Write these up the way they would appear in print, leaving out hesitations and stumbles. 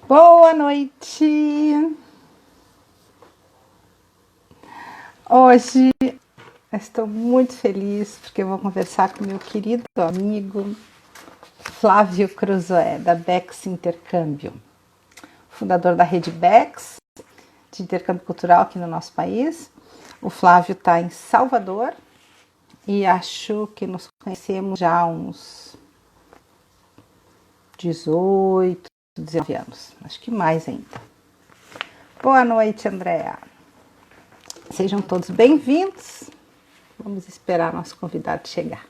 Boa noite! Hoje eu estou muito feliz porque eu vou conversar com meu querido amigo Flávio Cruzoé, da Bex Intercâmbio, fundador da rede Bex, de intercâmbio cultural aqui no nosso país. O Flávio está em Salvador e acho que nos conhecemos já há uns 18, 19 anos, acho que mais ainda. Boa noite, Andréa. Sejam todos bem-vindos. Vamos esperar nosso convidado chegar.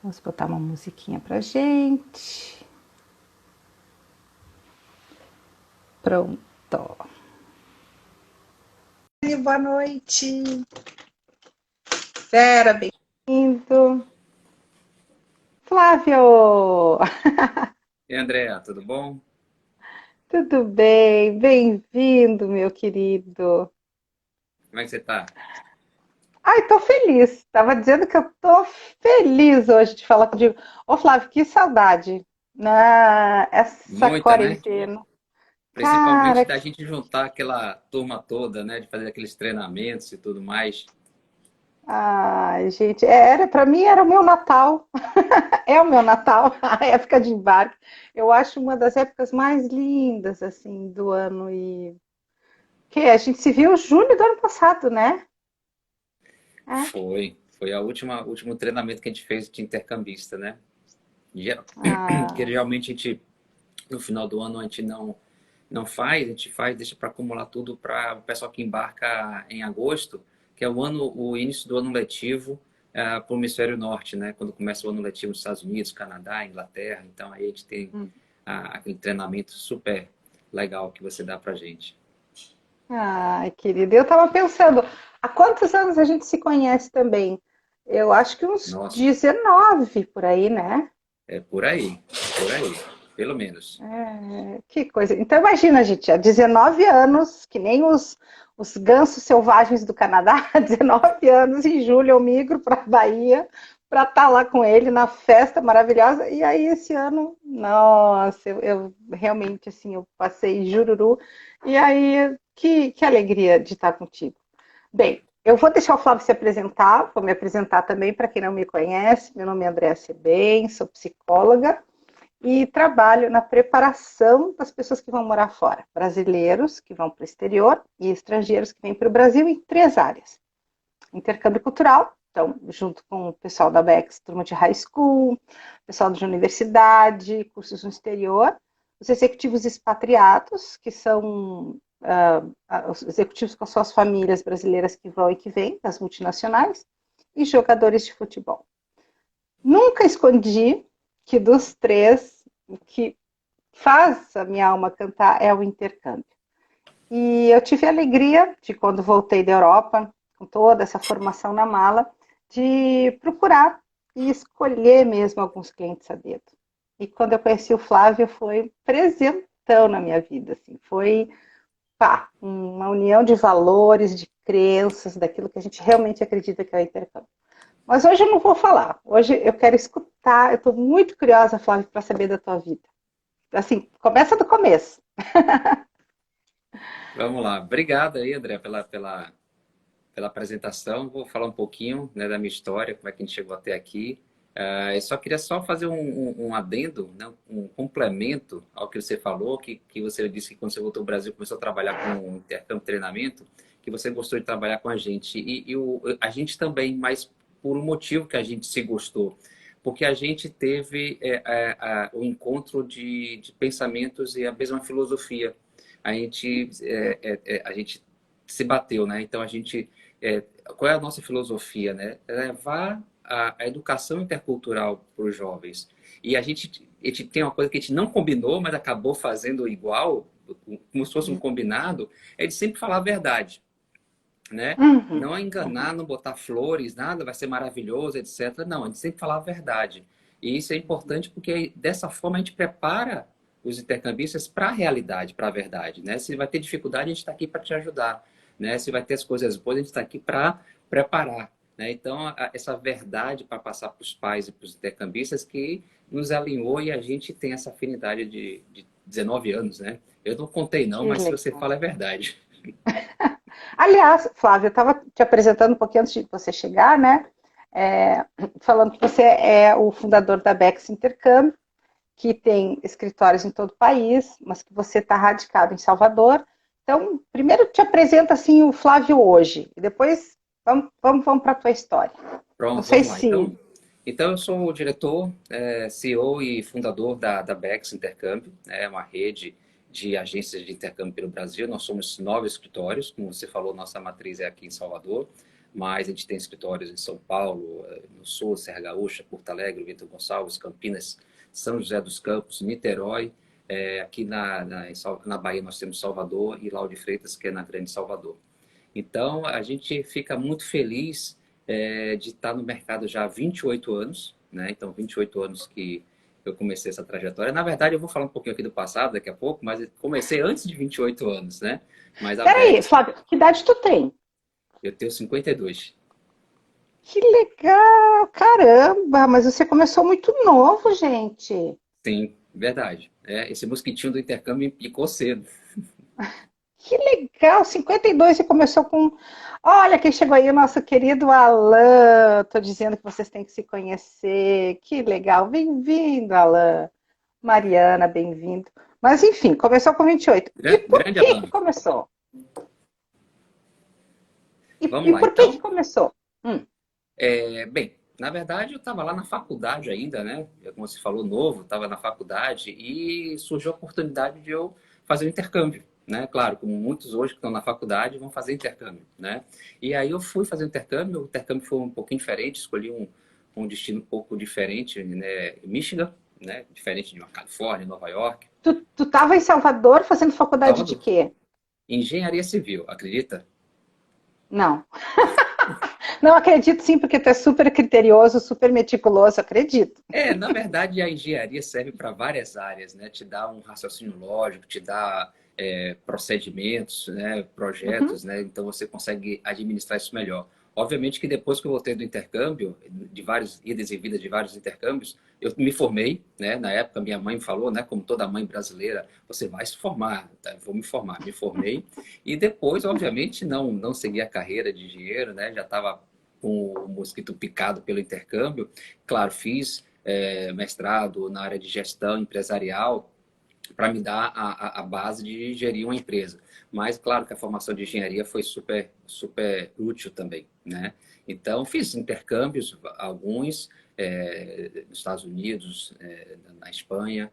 Vamos botar uma musiquinha pra gente. Pronto. Boa noite. Vera, bem-vindo. Flávio! E Andréa, tudo bom? Tudo bem? Bem-vindo, meu querido. Como é que você tá? Ai, tô feliz. Tava dizendo que eu tô feliz hoje de falar contigo. Ô, Flávio, que saudade. Essa Muita, né? quarentena. Principalmente Cara, da gente juntar aquela turma toda, né? De fazer aqueles treinamentos e tudo mais. ai, gente, era para mim era o meu Natal. É o meu Natal, a época de embarque. Eu acho uma das épocas mais lindas assim do ano e que a gente se viu em julho do ano passado, né? É. Foi o último treinamento que a gente fez de intercambista, né? Que Ah, geralmente a gente, no final do ano, a gente não faz, a gente faz, deixa para acumular tudo para o pessoal que embarca em agosto, que é o início do ano letivo para o hemisfério norte, né? Quando começa o ano letivo nos Estados Unidos, Canadá, Inglaterra. Então aí a gente tem hum. aquele treinamento super legal que você dá para gente. Ai, querida, eu estava pensando, há quantos anos a gente se conhece também? Eu acho que uns Nossa, 19 por aí, né? por aí, pelo menos. Que coisa. Então, imagina, gente, há 19 anos, que nem os gansos selvagens do Canadá, há 19 anos, em julho eu migro para a Bahia para estar lá com ele na festa maravilhosa. E aí, esse ano, nossa, eu realmente, assim, eu passei Jururu. E aí, que alegria de estar contigo. Bem, eu vou deixar o Flávio se apresentar, vou me apresentar também para quem não me conhece. Meu nome é Andréa Sebem, sou psicóloga e trabalho na preparação das pessoas que vão morar fora, brasileiros que vão para o exterior e estrangeiros que vêm para o Brasil em três áreas. Intercâmbio cultural, então, junto com o pessoal da BEX, turma de high school, pessoal de universidade, cursos no exterior, os executivos expatriados, que são os executivos com suas famílias brasileiras que vão e que vêm, das multinacionais, e jogadores de futebol. Nunca escondi que dos três, o que faz a minha alma cantar é o intercâmbio. E eu tive a alegria de, quando voltei da Europa, com toda essa formação na mala, de procurar e escolher mesmo alguns clientes a dedo. E quando eu conheci o Flávio, foi um presentão na minha vida. Assim, foi uma união de valores, de crenças, daquilo que a gente realmente acredita que é o intercâmbio. Mas hoje eu não vou falar. Hoje eu quero escutar. Eu estou muito curiosa, Flávio, para saber da tua vida. Assim, começa do começo. Vamos lá. Obrigado aí, André, pela apresentação. Vou falar um pouquinho, né, da minha história, como é que a gente chegou até aqui. Eu só queria só fazer um adendo, né, um complemento ao que você falou, que você disse que quando você voltou ao Brasil começou a trabalhar com intercâmbio e treinamento, que você gostou de trabalhar com a gente. A gente também, mas por um motivo que a gente se gostou. Porque a gente teve o encontro de pensamentos e a mesma filosofia. A gente se bateu, né? Então a gente qual é a nossa filosofia, né? É levar a educação intercultural para os jovens. E a gente tem uma coisa que a gente não combinou, mas acabou fazendo igual, como se fosse um combinado, é de sempre falar a verdade, né? Uhum, Não uhum. enganar, não botar flores, nada, vai ser maravilhoso, etc. Não, a gente sempre falar a verdade. E isso é importante porque dessa forma a gente prepara os intercambistas para a realidade, para a verdade, né? Se vai ter dificuldade, a gente está aqui para te ajudar. né? Se vai ter as coisas boas, a gente está aqui para preparar, né? Então, essa verdade para passar para os pais e para os intercambistas que nos alinhou e a gente tem essa afinidade de 19 anos, né? Eu não contei não, Que mas se você legal. fala é verdade. Aliás, Flávia, eu estava te apresentando um pouquinho antes de você chegar, né? É, falando que você é o fundador da Bex Intercâmbio, que tem escritórios em todo o país, mas que você está radicado em Salvador. Então, primeiro te apresenta assim o Flávio hoje, e depois vamos para a tua história. Não Pronto, sei vamos lá. se. Então eu sou o diretor, CEO e fundador da Bex Intercâmbio, é uma rede de agências de intercâmbio pelo Brasil. Nós somos 9 escritórios, como você falou, nossa matriz é aqui em Salvador, mas a gente tem escritórios em São Paulo, no Sul, Serra Gaúcha, Porto Alegre, Vitor Gonçalves, Campinas, São José dos Campos, Niterói. Aqui na Bahia nós temos Salvador e Lauro de Freitas, que é na Grande Salvador. Então, a gente fica muito feliz de estar no mercado já há 28 anos, né? Então, 28 anos que eu comecei essa trajetória. Na verdade, eu vou falar um pouquinho aqui do passado daqui a pouco, mas eu comecei antes de 28 anos, né? Mas a Peraí, Bex, Flávio, que idade tu tem? eu tenho 52. Que legal! Caramba, mas você começou muito novo, gente. Sim, verdade. Esse mosquitinho do intercâmbio me picou cedo. Que legal! 52 você começou com. Olha quem chegou aí, o nosso querido Alan. Estou dizendo que vocês têm que se conhecer. Que legal! Bem-vindo, Alan. Mariana, bem-vindo. Mas enfim, começou com 28. E por Grande que que Alan. começou? E, Vamos e lá, por que que então. começou? Bem, na verdade, eu estava lá na faculdade ainda, né? Como você falou, novo, estava na faculdade e surgiu a oportunidade de eu fazer um intercâmbio, né? Claro, como muitos hoje que estão na faculdade vão fazer intercâmbio, né? E aí eu fui fazer o intercâmbio foi um pouquinho diferente, escolhi um destino um pouco diferente, né? Michigan, né? Diferente de uma Califórnia, Nova York, Tu estava em Salvador fazendo faculdade de Salvador. quê? Engenharia civil, acredita? Não. Não acredito sim, porque tu é super criterioso, super meticuloso, acredito. Na verdade, a engenharia serve para várias áreas, né? Te dá um raciocínio lógico, te dá procedimentos, né? Uhum. Projetos, né? Então você consegue administrar isso melhor. Obviamente que depois que eu voltei do intercâmbio, de vários idas e vindas de vários intercâmbios, eu me formei, né? Na época minha mãe me falou, né? Como toda mãe brasileira, você vai se formar, tá? Eu vou me formar, me formei e depois, obviamente, não segui a carreira de engenheiro, né? Já estava com o mosquito picado pelo intercâmbio. Claro, fiz mestrado na área de gestão empresarial para me dar a base de gerir uma empresa. Mas, claro que a formação de engenharia foi super, super útil também, né? Então, fiz intercâmbios, alguns, nos Estados Unidos, na Espanha.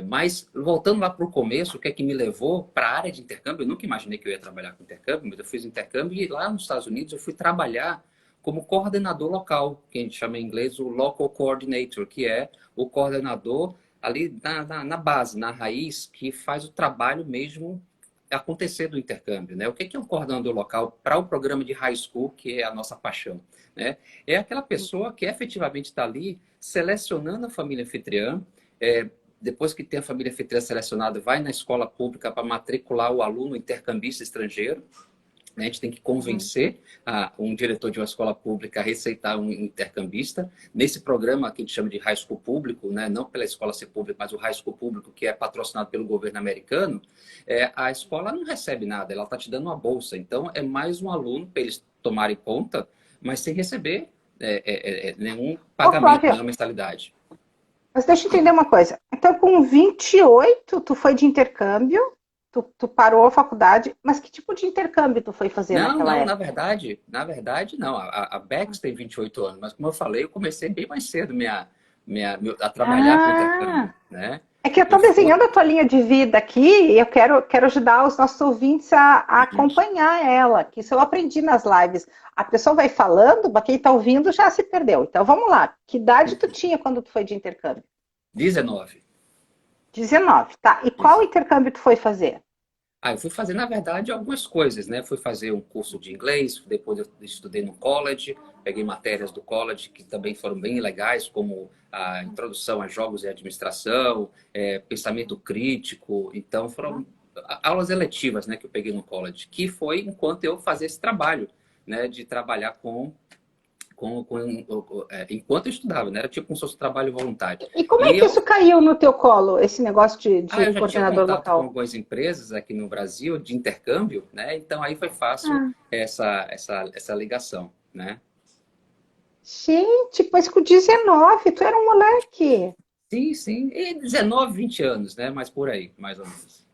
Mas, voltando lá para o começo, o que é que me levou para a área de intercâmbio? Eu nunca imaginei que eu ia trabalhar com intercâmbio, mas eu fiz intercâmbio e lá nos Estados Unidos eu fui trabalhar como coordenador local, que a gente chama em inglês o Local Coordinator, que é o coordenador ali na base, na raiz, que faz o trabalho mesmo acontecer do intercâmbio, né? O que é um coordenador local para o programa de high school, que é a nossa paixão, né? É aquela pessoa que efetivamente está ali selecionando a família anfitriã, depois que tem a família anfitriã selecionada, vai na escola pública para matricular o aluno intercambista estrangeiro, né? A gente tem que Uhum. convencer um diretor de uma escola pública a receitar um intercambista. Nesse programa que a gente chama de high school público, né? Não pela escola ser pública, mas o high school público, que é patrocinado pelo governo americano, a escola não recebe nada, ela está te dando uma bolsa. Então, é mais um aluno para eles tomarem conta, mas sem receber nenhum Ô, pagamento, Flávia, nenhuma mensalidade. mas deixa eu entender uma coisa. Então, com 28, tu foi de intercâmbio, tu parou a faculdade, mas que tipo de intercâmbio tu foi fazer Não, naquela não, época? na verdade, não. A Bex tem 28 anos, mas como eu falei, eu comecei bem mais cedo a trabalhar com intercâmbio, Ah, né? é que eu Eu estou fui. desenhando a tua linha de vida aqui e eu quero ajudar os nossos ouvintes a acompanhar ela, que isso eu aprendi nas lives. A pessoa vai falando, mas quem está ouvindo já se perdeu. Então vamos lá. Que idade tu tinha quando tu foi de intercâmbio? 19. 19, tá. E qual Isso. intercâmbio tu foi fazer? Eu fui fazer, na verdade, algumas coisas, né? Fui fazer um curso de inglês, depois eu estudei no college, peguei matérias do college que também foram bem legais, como a introdução a jogos e administração, pensamento crítico. Então, foram aulas eletivas, né, que eu peguei no college, que foi enquanto eu fazia esse trabalho, né, de trabalhar enquanto eu estudava, né? Era tipo um social trabalho voluntário. E como é E que isso caiu no teu colo, esse negócio de eu já tinha coordenador contato com local? algumas empresas aqui no Brasil de intercâmbio, né? Então aí foi fácil Ah, essa ligação, né? gente, mas com 19, tu era um moleque. Sim, sim. E 19, 20 anos, né? Mas por aí, mais ou menos.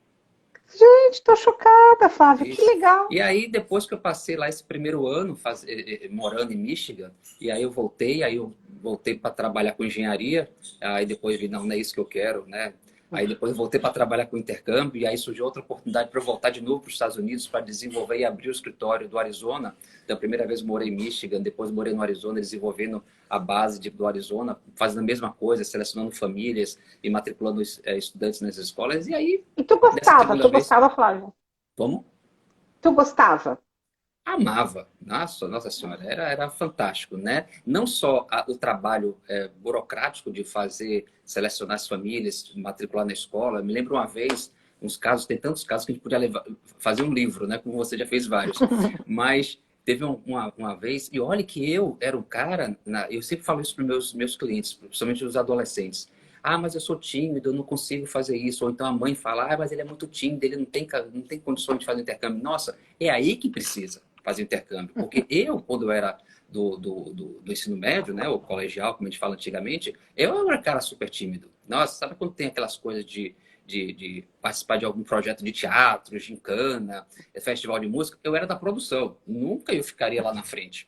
Gente, tô chocada, Flávio, que Isso. legal. E aí, depois que eu passei lá esse primeiro ano morando em Michigan, e aí eu voltei para trabalhar com engenharia, aí depois vi, não é isso que eu quero, né? Aí depois voltei para trabalhar com intercâmbio, e aí surgiu outra oportunidade para eu voltar de novo para os Estados Unidos para desenvolver e abrir o escritório do Arizona. Então, a primeira vez morei em Michigan, depois morei no Arizona, desenvolvendo a base do Arizona, fazendo a mesma coisa, selecionando famílias e matriculando estudantes nas escolas. E aí, E tu dessa gostava, segunda tu vez, gostava, Flávio? como? Tu gostava? Amava, nossa senhora, era fantástico, né? Não só o trabalho burocrático de fazer, selecionar as famílias, matricular na escola. Me lembro uma vez, uns casos, tem tantos casos que a gente podia fazer um livro, né? Como você já fez vários. Mas teve uma vez, e olha que eu era um cara, eu sempre falo isso para os meus clientes, principalmente os adolescentes. Ah, mas eu sou tímido, eu não consigo fazer isso. Ou então a mãe fala, ah, mas ele é muito tímido, ele não tem condições de fazer intercâmbio. Nossa, é aí que precisa fazer intercâmbio. Porque eu, quando eu era do ensino médio, né, o colegial, como a gente fala antigamente, eu era um cara super tímido. Nossa, sabe quando tem aquelas coisas de participar de algum projeto de teatro, gincana, festival de música? Eu era da produção. Nunca eu ficaria lá na frente.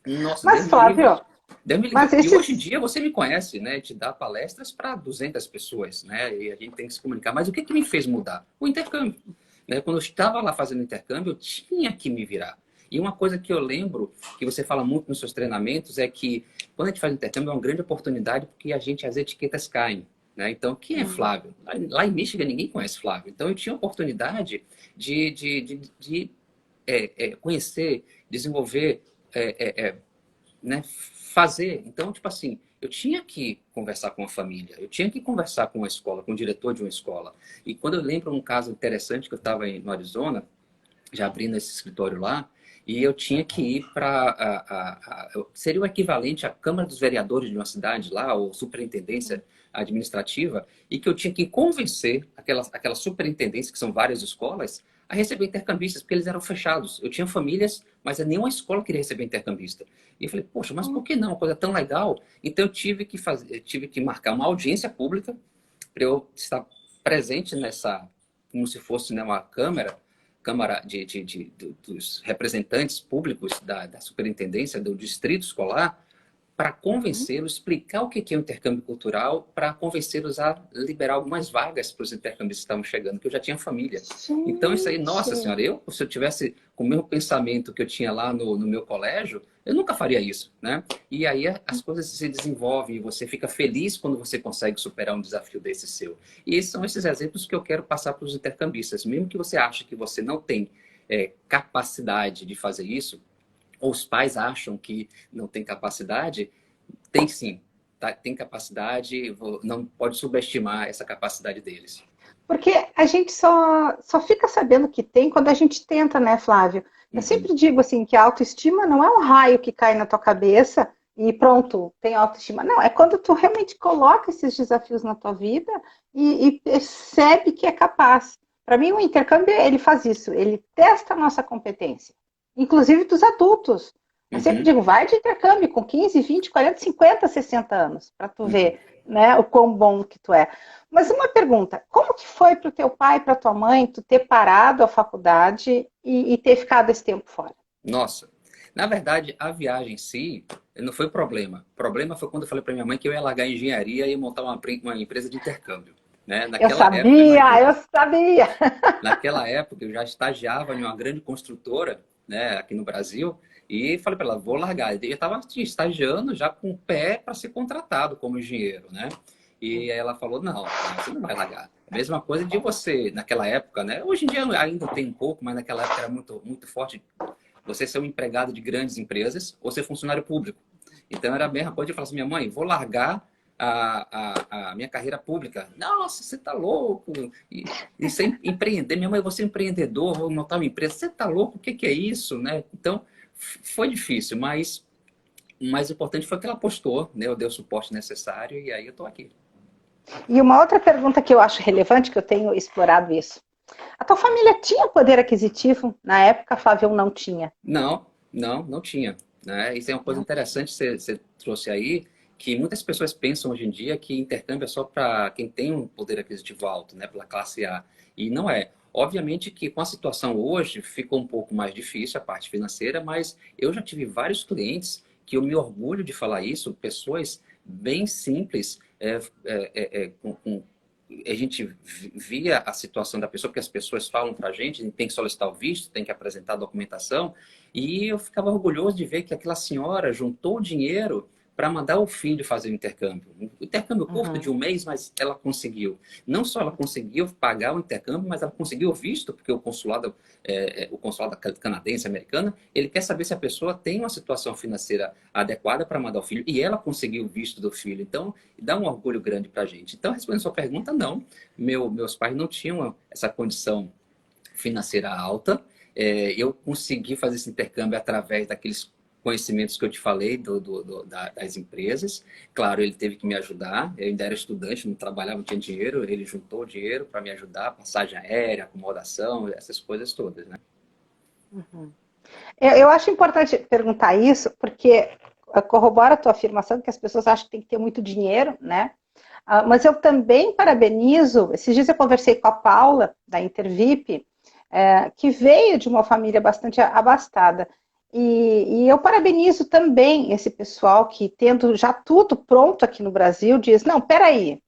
Nossa, Deus Mas, me livre. Flávio, Deus me livre. mas E hoje em esses. dia você me conhece, né? Te dá palestras para 200 pessoas, né? E a gente tem que se comunicar. Mas o que me fez mudar? O intercâmbio. Né? Quando eu estava lá fazendo intercâmbio, eu tinha que me virar. E uma coisa que eu lembro, que você fala muito nos seus treinamentos, é que quando a gente faz intercâmbio é uma grande oportunidade porque as etiquetas caem. Né? Então, quem é Flávio? Lá em Michigan ninguém conhece Flávio. Então, eu tinha a oportunidade de conhecer, desenvolver, né, fazer. Então, tipo assim, eu tinha que conversar com a família, eu tinha que conversar com a escola, com o diretor de uma escola. E quando eu lembro um caso interessante que eu estava no Arizona, já abrindo esse escritório lá, e eu tinha que ir para. Seria o equivalente à Câmara dos Vereadores de uma cidade lá, ou superintendência administrativa, e que eu tinha que convencer aquela superintendência, que são várias escolas, a receber intercambistas, porque eles eram fechados. Eu tinha famílias, mas nenhuma escola queria receber intercambista. E eu falei, poxa, mas por que não? Uma coisa tão legal. Então eu tive que marcar uma audiência pública para eu estar presente nessa, como se fosse, né, uma Câmara dos representantes públicos da superintendência do distrito escolar, para convencê-los, explicar o que é o intercâmbio cultural, para convencê-los a liberar algumas vagas para os intercâmbios que estavam chegando, que eu já tinha família. Então, isso aí, nossa Gente. senhora, se eu tivesse com o mesmo pensamento que eu tinha lá no meu colégio, eu nunca faria isso, né? E aí as coisas se desenvolvem e você fica feliz quando você consegue superar um desafio desse seu. E esses são esses exemplos que eu quero passar para os intercambistas. Mesmo que você ache que você não tem capacidade de fazer isso, ou os pais acham que não tem capacidade, tem sim, tá? Tem capacidade, não pode subestimar essa capacidade deles. Porque a gente só fica sabendo que tem quando a gente tenta, né, Flávio? Eu Uhum. sempre digo assim que a autoestima não é um raio que cai na tua cabeça e pronto, tem autoestima. Não, é quando tu realmente coloca esses desafios na tua vida e percebe que é capaz. Para mim, o intercâmbio, ele faz isso, ele testa a nossa competência, inclusive dos adultos. Eu sempre Uhum. digo, vai de intercâmbio com 15, 20, 40, 50, 60 anos, para tu Uhum. ver, né, o quão bom que tu é. Mas uma pergunta, como que foi para o teu pai e para tua mãe tu ter parado a faculdade e ter ficado esse tempo fora? Nossa, na verdade, a viagem em si não foi problema. O problema foi quando eu falei para minha mãe que eu ia largar a engenharia e montar uma empresa de intercâmbio. Né? Eu Naquela época, sabia, eu imagina, sabia. naquela época eu já estagiava em uma grande construtora, né, aqui no Brasil, e falei para ela, vou largar. Eu estava estagiando já com o pé para ser contratado como engenheiro, né? E aí ela falou, não, você não vai largar. Mesma coisa de você, naquela época, né? Hoje em dia ainda tem um pouco, mas naquela época era muito, muito forte você ser um empregado de grandes empresas ou ser funcionário público. Então era a mesma coisa de falar assim, minha mãe, vou largar a minha carreira pública. Nossa, você tá louco! E sem empreender, minha mãe, você é empreendedor, vou montar uma empresa. Você tá louco? O que que é isso, né? Então, foi difícil, mas o mais importante foi que ela apostou, né? Eu dei o suporte necessário e aí eu tô aqui. E uma outra pergunta que eu acho relevante, que eu tenho explorado isso. A tua família tinha poder aquisitivo? Na época, Flávio, não tinha. Não tinha, né? Isso é uma coisa Não. interessante que você trouxe aí, que muitas pessoas pensam hoje em dia que intercâmbio é só para quem tem um poder aquisitivo alto, né? Pela classe A. E não é. Obviamente que com a situação hoje ficou um pouco mais difícil a parte financeira, mas eu já tive vários clientes que eu me orgulho de falar isso, pessoas bem simples, a gente via a situação da pessoa, porque as pessoas falam para a gente tem que solicitar o visto, tem que apresentar a documentação, e eu ficava orgulhoso de ver que aquela senhora juntou dinheiro para mandar o filho fazer o intercâmbio. O intercâmbio curto de Uhum. um mês, mas ela conseguiu. Não só ela conseguiu pagar o intercâmbio, mas ela conseguiu o visto, porque o consulado canadense, americano, ele quer saber se a pessoa tem uma situação financeira adequada para mandar o filho, e ela conseguiu o visto do filho. Então, dá um orgulho grande para a gente. Então, respondendo a sua pergunta, não. Meus pais não tinham essa condição financeira alta. Eu consegui fazer esse intercâmbio através daqueles conhecimentos que eu te falei das empresas. Claro, ele teve que me ajudar. Eu ainda era estudante, não trabalhava, não tinha dinheiro. Ele juntou o dinheiro para me ajudar, passagem aérea, acomodação, essas coisas todas, né? Uhum. Eu acho importante perguntar isso, porque corrobora a tua afirmação que as pessoas acham que tem que ter muito dinheiro, né? Mas eu também parabenizo. Esses dias eu conversei com a Paula, da Intervip, que veio de uma família bastante abastada. E eu parabenizo também esse pessoal que, tendo já tudo pronto aqui no Brasil, diz: não, peraí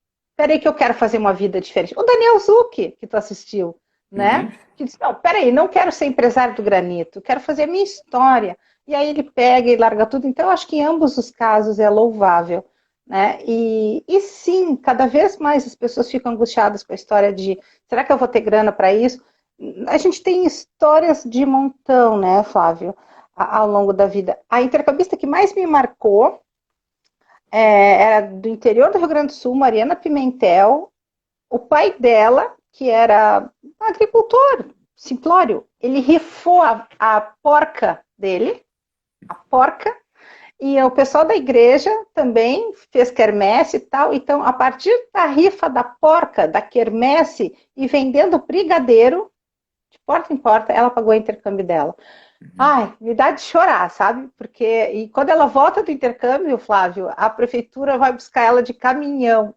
que eu quero fazer uma vida diferente. O Daniel Zucchi, que tu assistiu, né? Uhum. Que diz: não, peraí, não quero ser empresário do granito, quero fazer a minha história. E aí ele pega e larga tudo. Então, eu acho que em ambos os casos é louvável. Né? E sim, cada vez mais as pessoas ficam angustiadas com a história de será que eu vou ter grana para isso? A gente tem histórias de montão, né, Flávio, ao longo da vida. A intercambista que mais me marcou era do interior do Rio Grande do Sul, Mariana Pimentel. O pai dela, que era um agricultor simplório, ele rifou a porca dele, a porca. E o pessoal da igreja também fez quermesse e tal. Então, a partir da rifa da porca, da quermesse, e vendendo brigadeiro, de porta em porta, ela pagou o intercâmbio dela. Uhum. Ai, me dá de chorar, sabe? Porque e quando ela volta do intercâmbio, Flávio, a prefeitura vai buscar ela de caminhão,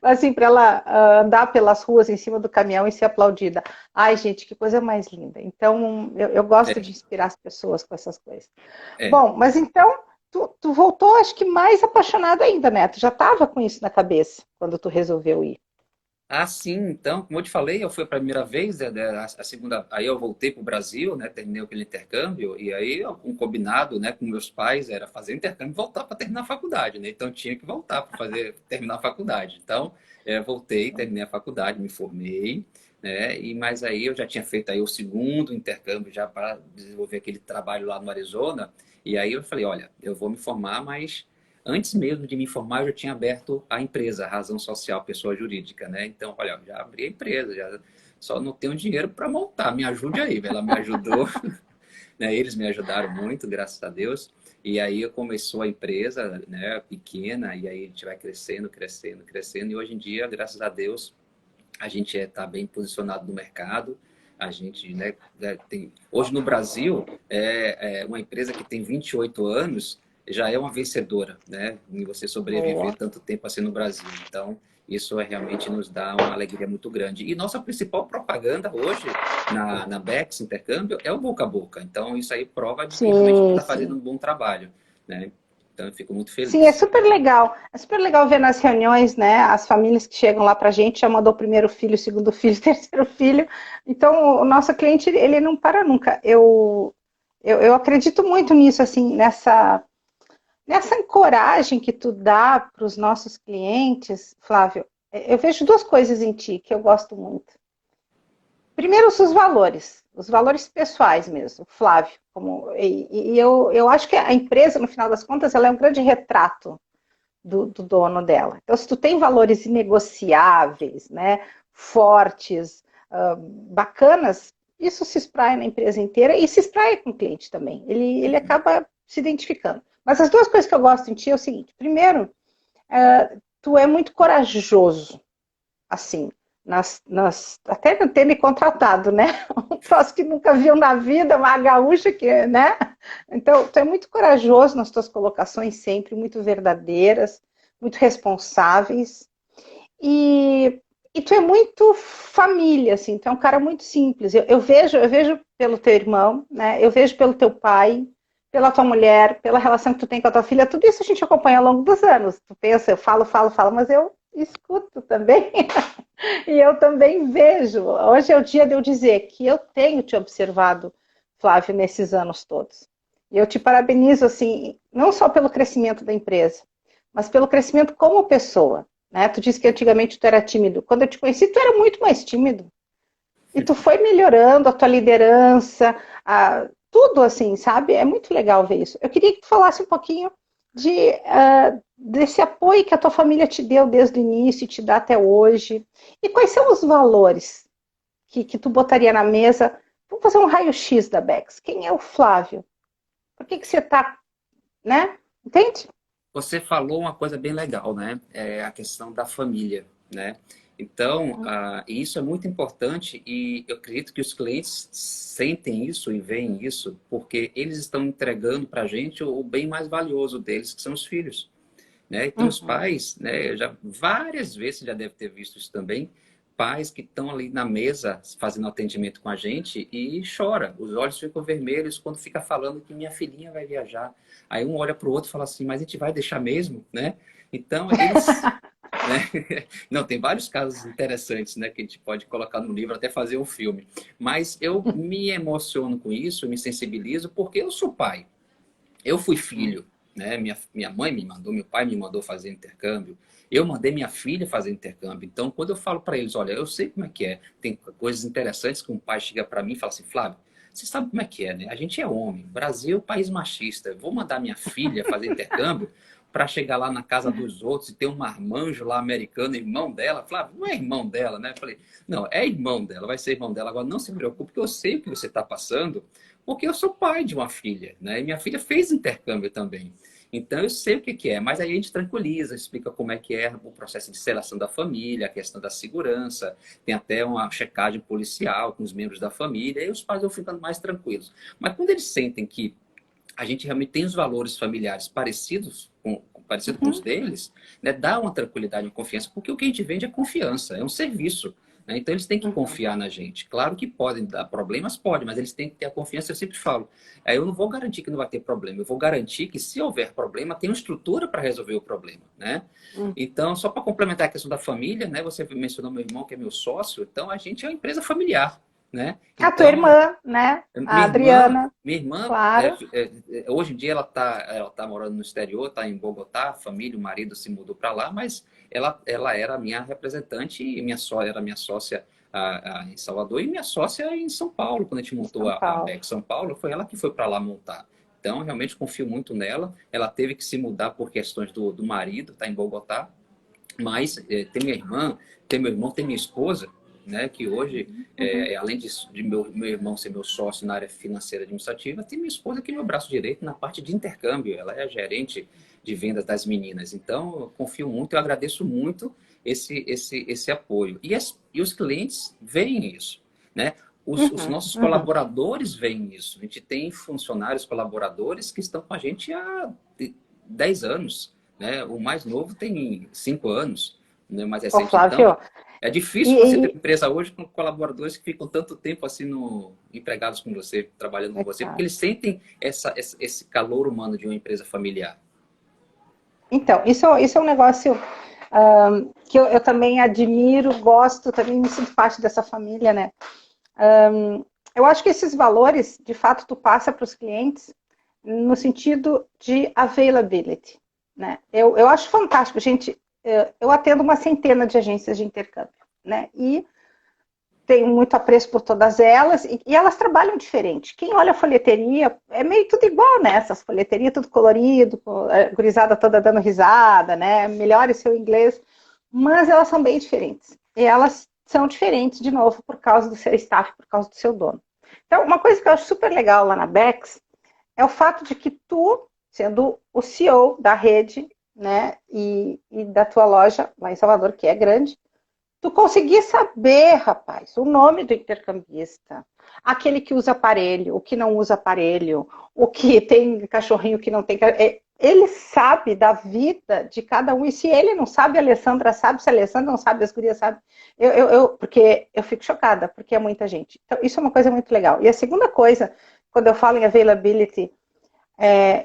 assim, para ela andar pelas ruas em cima do caminhão e ser aplaudida. Ai, gente, que coisa mais linda. Então, eu gosto de É, inspirar as pessoas com essas coisas. é. Bom, mas então tu voltou, acho que mais apaixonado ainda, né? Tu já estava com isso na cabeça quando tu resolveu ir. Ah, sim, então, como eu te falei, eu fui a primeira vez, a segunda, aí eu voltei para o Brasil, né, terminei aquele intercâmbio, e aí um combinado, né, com meus pais era fazer o intercâmbio e voltar para terminar a faculdade, né, então tinha que voltar para terminar a faculdade. Então, voltei, terminei a faculdade, me formei, né, mas aí eu já tinha feito aí o segundo intercâmbio já para desenvolver aquele trabalho lá no Arizona, e aí eu falei, olha, eu vou me formar, mas antes mesmo de me formar, eu já tinha aberto a empresa, a Razão Social, pessoa jurídica, né? Então, olha, eu já abri a empresa, já só não tenho dinheiro para montar. Me ajude aí. Ela me ajudou, né? Eles me ajudaram muito, graças a Deus. E aí começou a empresa, né, pequena, e aí a gente vai crescendo, crescendo, crescendo. E hoje em dia, graças a Deus, a gente está bem posicionado no mercado. A gente, né, hoje no Brasil, uma empresa que tem 28 anos já é uma vencedora, né? Em você sobreviver Boa. tanto tempo assim no Brasil. Então, isso realmente nos dá uma alegria muito grande. E nossa principal propaganda hoje na Bex Intercâmbio é o boca a boca. Então, isso aí prova de que realmente a gente Sim, está fazendo sim. um bom trabalho, né? Então, eu fico muito Sim, é feliz. super legal. É super legal ver nas reuniões, né? As famílias que chegam lá pra gente, já mandou o primeiro filho, o segundo filho, o terceiro filho. Então, o nosso cliente, ele não para nunca. Eu acredito muito nisso, assim, nessa ancoragem que tu dá para os nossos clientes, Flávio. Eu vejo duas coisas em ti que eu gosto muito. Primeiro, os valores pessoais mesmo, Flávio. Eu acho que a empresa, no final das contas, ela é um grande retrato do dono dela. Então, se tu tem valores inegociáveis, né, fortes, bacanas, isso se espraia na empresa inteira e se espraia com o cliente também. Ele acaba se identificando. Mas as duas coisas que eu gosto em ti é o seguinte: primeiro, tu é muito corajoso, assim, até não ter me contratado, né? Um troço que nunca viu na vida, uma gaúcha que, né? Então, tu é muito corajoso nas tuas colocações sempre, muito verdadeiras, muito responsáveis. E tu é muito família, assim, tu é um cara muito simples. Eu vejo pelo teu irmão, né? Eu vejo pelo teu pai, pela tua mulher, pela relação que tu tem com a tua filha, tudo isso a gente acompanha ao longo dos anos. Tu pensa, eu falo, mas eu escuto também. E eu também vejo. Hoje é o dia de eu dizer que eu tenho te observado, Flávio, nesses anos todos. E eu te parabenizo, assim, não só pelo crescimento da empresa, mas pelo crescimento como pessoa. Né? Tu disse que antigamente tu era tímido. Quando eu te conheci, tu era muito mais tímido. E tu foi melhorando a tua liderança, tudo assim, sabe? É muito legal ver isso. Eu queria que tu falasse um pouquinho desse apoio que a tua família te deu desde o início e te dá até hoje. E quais são os valores que tu botaria na mesa? Vamos fazer um raio-x da Bex. Quem é o Flávio? Por que você está, né? Entende? Você falou uma coisa bem legal, né? É a questão da família, né? Então, isso é muito importante e eu acredito que os clientes sentem isso e veem isso porque eles estão entregando para a gente o bem mais valioso deles, que são os filhos, né? Então, os pais, né? Já várias vezes você já deve ter visto isso também, pais que estão ali na mesa fazendo atendimento com a gente e chora, os olhos ficam vermelhos quando fica falando que minha filhinha vai viajar. Aí um olha para o outro e fala assim, mas a gente vai deixar mesmo, né? Então, eles, né? Não, tem vários casos interessantes, né, que a gente pode colocar no livro, até fazer um filme. Mas eu me emociono com isso, eu me sensibilizo, porque eu sou pai. Eu fui filho, né? Minha mãe me mandou, meu pai me mandou fazer intercâmbio. Eu mandei minha filha fazer intercâmbio. Então, quando eu falo para eles, olha, eu sei como é que é. Tem coisas interessantes que um pai chega para mim e fala assim, Flávio, você sabe como é que é, né? A gente é homem. Brasil é um país machista. Eu vou mandar minha filha fazer intercâmbio para chegar lá na casa dos outros e ter um marmanjo lá americano, irmão dela. Flávio, não é irmão dela, né? Eu falei, não, é irmão dela, vai ser irmão dela. Agora, não se preocupe, porque eu sei o que você está passando, porque eu sou pai de uma filha, né? E minha filha fez intercâmbio também. Então eu sei o que é, mas aí a gente tranquiliza, explica como é que é o processo de seleção da família, a questão da segurança, tem até uma checagem policial com os membros da família, e os pais vão ficando mais tranquilos. Mas quando eles sentem que a gente realmente tem os valores familiares parecido com os deles, né, dá uma tranquilidade, uma confiança, porque o que a gente vende é confiança, é um serviço. Né? Então eles têm que confiar na gente. Claro que podem dar problemas, pode, mas eles têm que ter a confiança, eu sempre falo. Eu não vou garantir que não vai ter problema, eu vou garantir que se houver problema, tem uma estrutura para resolver o problema. Né? Então, só para complementar a questão da família, né, você mencionou meu irmão, que é meu sócio, então a gente é uma empresa familiar. Né? A tua Então, irmã, né? A Adriana, minha irmã claro. hoje em dia ela tá morando no exterior, está em Bogotá, a família, o marido se mudou para lá, mas ela era a minha representante e era minha sócia em Salvador e minha sócia em São Paulo, quando a gente montou São a Paulo. BEC São Paulo, foi ela que foi para lá montar. Então, realmente confio muito nela. Ela teve que se mudar por questões do marido, está em Bogotá, mas tem minha irmã, tem meu irmão, tem minha esposa, né, que hoje, além de meu irmão ser meu sócio na área financeira administrativa, tem minha esposa que é meu braço direito na parte de intercâmbio. Ela é a gerente de vendas das meninas. Então, eu confio muito, eu agradeço muito esse apoio. E os clientes veem isso, né? Os nossos colaboradores veem isso. A gente tem funcionários, colaboradores que estão com a gente há 10 anos. Né? O mais novo tem 5 anos, né? O mais Ô, recente. Então, Flávio, é difícil você ter e, uma empresa hoje com colaboradores que ficam tanto tempo assim empregados com você, trabalhando com você, porque claro. eles sentem esse calor humano de uma empresa familiar. Então, isso é um negócio que eu também admiro, gosto, também me sinto parte dessa família, né? Eu acho que esses valores, de fato, tu passa para os clientes no sentido de availability, né? Eu acho fantástico, gente. Eu atendo uma centena de agências de intercâmbio, né? E tenho muito apreço por todas elas, e elas trabalham diferente. Quem olha a folheteria, é meio tudo igual, né? Essas folheterias, tudo colorido, a gurizada toda dando risada, né? Melhore seu inglês, mas elas são bem diferentes. E elas são diferentes, de novo, por causa do seu staff, por causa do seu dono. Então, uma coisa que eu acho super legal lá na Bex é o fato de que tu, sendo o CEO da rede, né, e da tua loja lá em Salvador, que é grande, tu conseguir saber, rapaz, o nome do intercambista, aquele que usa aparelho, o que não usa aparelho, o que tem cachorrinho, o que não tem. Ele sabe da vida de cada um, e se ele não sabe, a Alessandra sabe, se a Alessandra não sabe, as gurias sabem. Porque eu fico chocada, porque é muita gente. Então, isso é uma coisa muito legal. E a segunda coisa, quando eu falo em availability,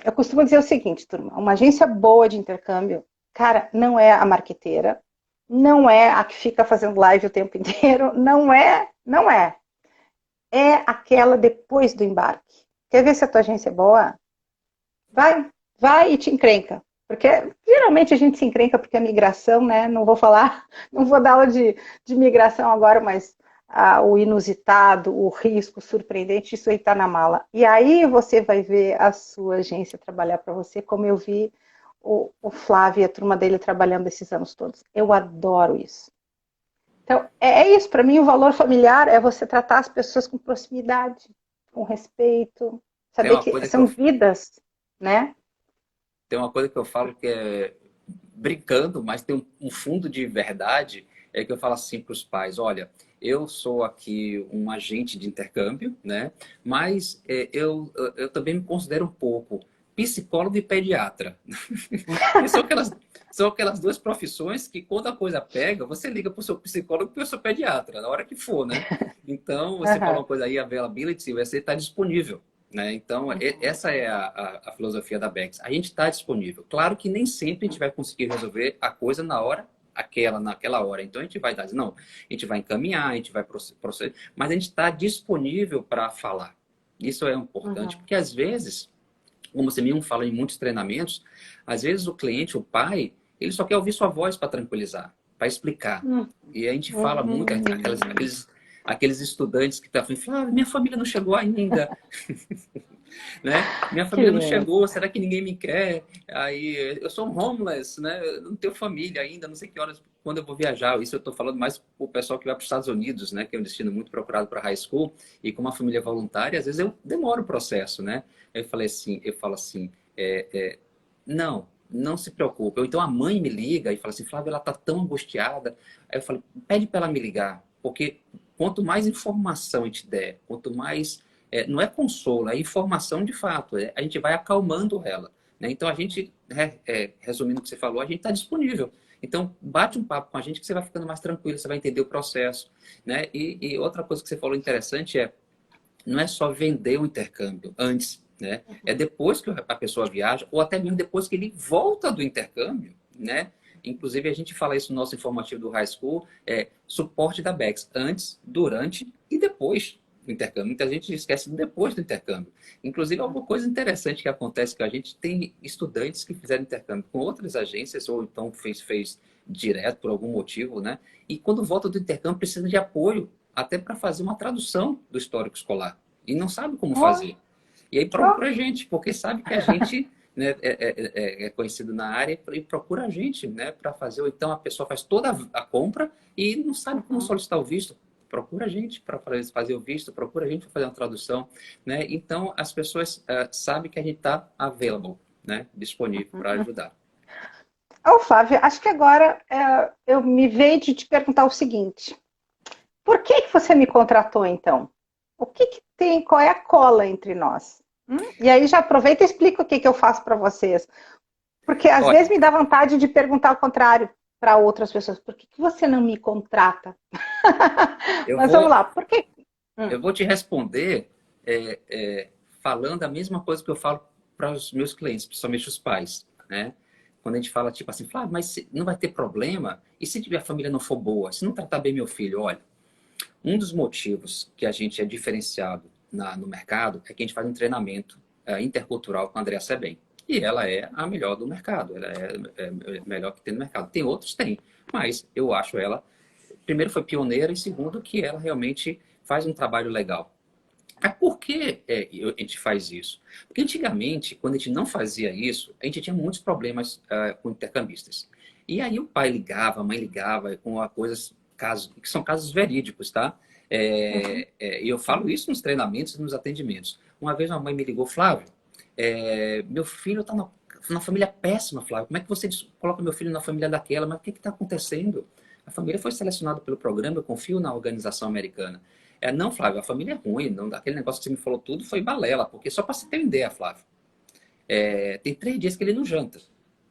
eu costumo dizer o seguinte, turma, uma agência boa de intercâmbio, cara, não é a marqueteira, não é a que fica fazendo live o tempo inteiro, não é, não é. É aquela depois do embarque. Quer ver se a tua agência é boa? Vai e te encrenca. Porque geralmente a gente se encrenca porque a migração, né? Não vou falar, não vou dar aula de migração agora, mas o inusitado, o risco surpreendente, isso aí está na mala. E aí você vai ver a sua agência trabalhar para você, como eu vi o Flávio e a turma dele trabalhando esses anos todos. Eu adoro isso. Então, é isso. Para mim, o valor familiar é você tratar as pessoas com proximidade, com respeito, Tem saber uma que coisa são vidas, né? tem uma coisa que eu falo que é brincando, mas tem um fundo de verdade, é que eu falo assim para os pais, olha, eu sou aqui um agente de intercâmbio, né? Mas eu também me considero um pouco psicólogo e pediatra. Porque são aquelas duas profissões que quando a coisa pega, você liga para o seu psicólogo e para o seu pediatra, na hora que for, né? Então, você falou Uhum. uma coisa aí, availability, você está disponível. Né? Então, Uhum. essa é a filosofia da Bex. A gente está disponível. Claro que nem sempre a gente vai conseguir resolver a coisa na hora, naquela hora. Então, a gente vai dar, não, a gente vai encaminhar, a gente vai proceder, mas a gente está disponível para falar. Isso é importante, Uhum. porque às vezes, como você mesmo fala em muitos treinamentos, às vezes o cliente, o pai, ele só quer ouvir sua voz para tranquilizar, para explicar. Uhum. E a gente fala muito, Uhum. aqueles estudantes que estão falando, minha família não chegou ainda, né? Minha Que família não lindo. chegou, será que ninguém me quer? Aí eu sou um homeless, né? Eu não tenho família ainda, não sei que horas, quando eu vou viajar. Isso eu estou falando mais para o pessoal que vai para os Estados Unidos, né? Que é um destino muito procurado para high school. E com uma família voluntária, às vezes eu demoro o processo, né? Eu falo assim, não, não se preocupe. Ou então a mãe me liga e fala assim, Flávia, ela está tão angustiada. Aí eu falo, pede para ela me ligar, porque quanto mais informação a gente der, quanto mais não é consolo, é informação de fato. A gente vai acalmando ela. Né? Então, a gente, resumindo o que você falou, a gente está disponível. Então, bate um papo com a gente que você vai ficando mais tranquilo, você vai entender o processo. Né? E outra coisa que você falou interessante não é só vender o intercâmbio antes, né? É depois que a pessoa viaja, ou até mesmo depois que ele volta do intercâmbio, né? Inclusive, a gente fala isso no nosso informativo do High School, suporte da BEX, antes, durante e depois do intercâmbio. Muita gente esquece do depois do intercâmbio. Inclusive, alguma coisa interessante que acontece que a gente tem estudantes que fizeram intercâmbio com outras agências, ou então fez direto por algum motivo, né? E quando volta do intercâmbio, precisa de apoio até para fazer uma tradução do histórico escolar. E não sabe como Oh, fazer. E aí oh. procura a gente, porque sabe que a gente né, é conhecido na área e procura a gente né, para fazer. Ou então a pessoa faz toda a compra e não sabe como Uhum. solicitar o visto. Procura a gente para fazer o visto, procura a gente para fazer uma tradução. Né? Então as pessoas sabem que a gente está available, né, disponível para Uhum. ajudar. Ô, Flávia, acho que agora eu me veio de te perguntar o seguinte: por que que você me contratou então? O que que tem, qual é a cola entre nós? E aí já aproveita e explica o que que eu faço para vocês. Porque às vezes Olha, me dá vontade de perguntar o contrário para outras pessoas. Por que que você não me contrata? eu Mas vamos vou, lá, por que? eu vou te responder falando a mesma coisa que eu falo para os meus clientes, principalmente os pais, né? Quando a gente fala tipo assim, Flávio, mas não vai ter problema? E se a família não for boa? Se não tratar bem meu filho? Olha, um dos motivos que a gente é diferenciado no mercado é que a gente faz um treinamento intercultural com a Andrea Sebem. E ela é a melhor do mercado, ela é melhor que tem no mercado. Tem outros? Tem, mas eu acho ela primeiro, foi pioneira e segundo, que ela realmente faz um trabalho legal. Mas por que a gente faz isso? Porque antigamente, quando a gente não fazia isso, a gente tinha muitos problemas com intercambistas. E aí o pai ligava, a mãe ligava com casos, que são casos verídicos, tá? E eu falo isso nos treinamentos e nos atendimentos. Uma vez uma mãe me ligou, Flávio, meu filho está na família péssima, Flávio. Como é que você coloca meu filho na família daquela? Mas o que está acontecendo? A família foi selecionada pelo programa, eu confio na organização americana. Não, Flávio, a família é ruim. Não, aquele negócio que você me falou tudo foi balela. Porque só para você ter uma ideia, Flávio, tem 3 dias que ele não janta. Eu